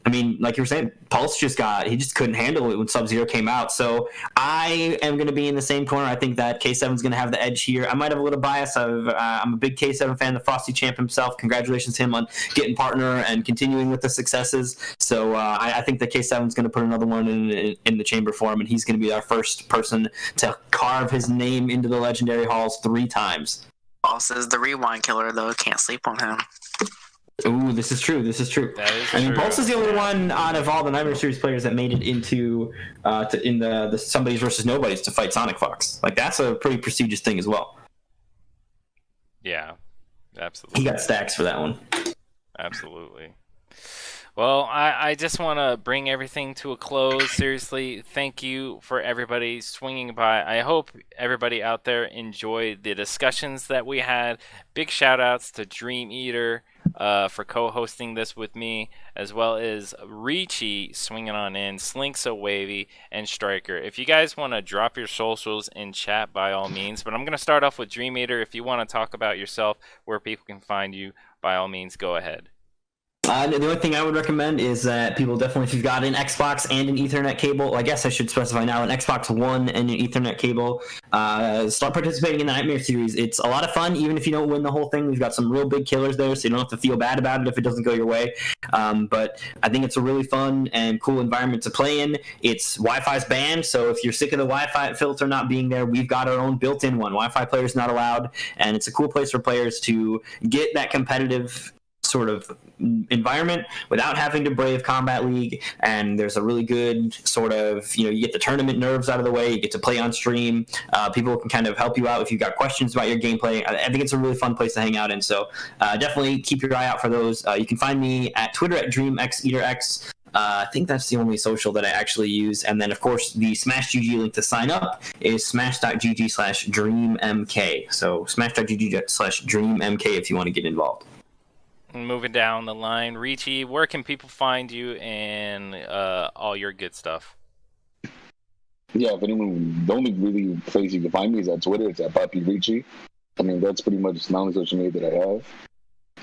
I mean, like you were saying, Pulse he just couldn't handle it when Sub-Zero came out. So I am going to be in the same corner. I think that K7 is going to have the edge here. I might have a little bias. I'm a big K7 fan, the Frosty Champ himself. Congratulations to him on getting partner and continuing with the successes. So I think that K7 is going to put another one in the chamber for him, and he's going to be our first person to carve his name into the Legendary Halls 3 times. Pulse is the rewind killer, though. Can't sleep on him. Ooh, this is true. That is I mean, true. Pulse is the only one out of all the Nightmare Series players that made it into in the somebody's versus nobodies to fight Sonic Fox. Like, that's a pretty prestigious thing as well. Yeah, absolutely. He got stacks for that one. Absolutely. Well, I just want to bring everything to a close. Seriously, thank you for everybody swinging by. I hope everybody out there enjoyed the discussions that we had. Big shout outs to Dream Eater for co-hosting this with me, as well as Rietzche swinging on in, Slinksowavy, and Stryker. If you guys want to drop your socials in chat, by all means. But I'm going to start off with Dream Eater. If you want to talk about yourself, where people can find you, by all means, go ahead. The only thing I would recommend is that people definitely, if you've got an Xbox and an Ethernet cable, I guess I should specify now, an Xbox One and an Ethernet cable, start participating in the Nightmare Series. It's a lot of fun, even if you don't win the whole thing. We've got some real big killers there, so you don't have to feel bad about it if it doesn't go your way. But I think it's a really fun and cool environment to play in. It's Wi-Fi's banned, so if you're sick of the Wi-Fi filter not being there, we've got our own built-in one. Wi-Fi players not allowed, and it's a cool place for players to get that competitive sort of environment without having to brave Combat League. And there's a really good sort of, you get the tournament nerves out of the way, you get to play on stream, people can kind of help you out if you've got questions about your gameplay. I think it's a really fun place to hang out in, so definitely keep your eye out for those. You can find me at Twitter at DreamxEaterx. I think that's the only social that I actually use. And then, of course, the Smash GG link to sign up is smash.gg/DreamMK. So smash.gg/DreamMK if you want to get involved. Moving down the line, Rietzche, where can people find you and all your good stuff? Yeah, if anyone, the only really place you can find me is at Twitter. It's at Papi Rietzche. I mean, that's pretty much the only social media that I have.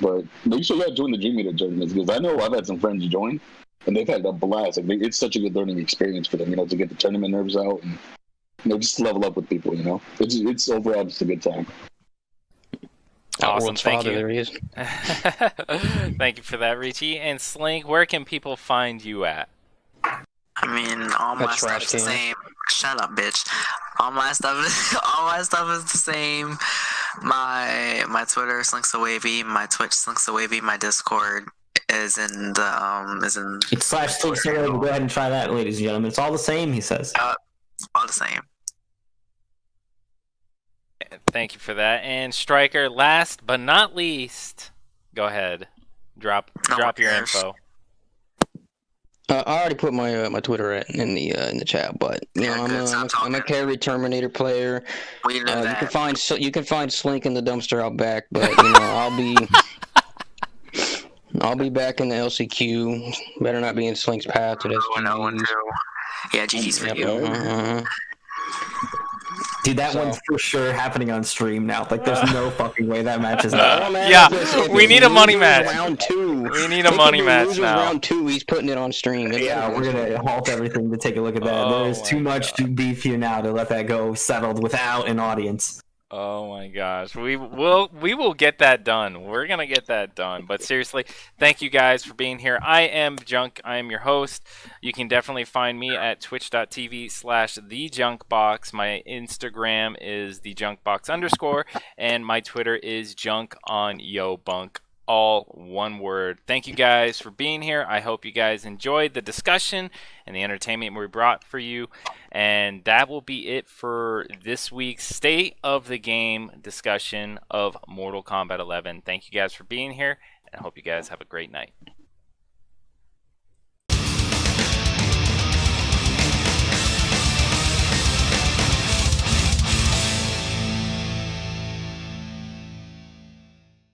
But make sure you guys join the Dream Eater tournaments, because I know I've had some friends join, and they've had a blast. Like, it's such a good learning experience for them, to get the tournament nerves out and just level up with people. It's overall just a good time. Awesome, thank you. There he is. Thank you for that, Rietzche. And Slink, where can people find you at? I mean, all my stuff is the same. Shut up, bitch. All my stuff is the same. My Twitter, Slinksowavy, my Twitch, Slinksowavy, my Discord is in the It's /Slinksowavy. Go ahead and try that, ladies and gentlemen. It's all the same, he says. It's all the same. Thank you for that. And Stryker, last but not least, go ahead. Drop your info. I already put my Twitter in the chat, but I'm a carry Terminator player. We knew that. You can find Slink in the dumpster out back, but I'll be back in the LCQ. Better not be in Slink's path to this. Yeah, GG's for you. Dude, that one's for sure happening on stream now. Like, there's no fucking way that match is Yeah, we need a money match. Round 2. We need a money match now. Round 2, he's putting it on stream. Yeah, we're gonna halt everything to take a look at that. There's too much beef here now to let that go settled without an audience. Oh my gosh, we will get that done. We're gonna get that done. But seriously, thank you guys for being here. I am Junk. I am your host. You can definitely find me at twitch.tv/thejunkbox. My Instagram is thejunkbox_, and my Twitter is junkonYoBunk. All one word. Thank you guys for being here. I hope you guys enjoyed the discussion and the entertainment we brought for you. And that will be it for this week's State of the Game discussion of Mortal Kombat 11. Thank you guys for being here, and I hope you guys have a great night.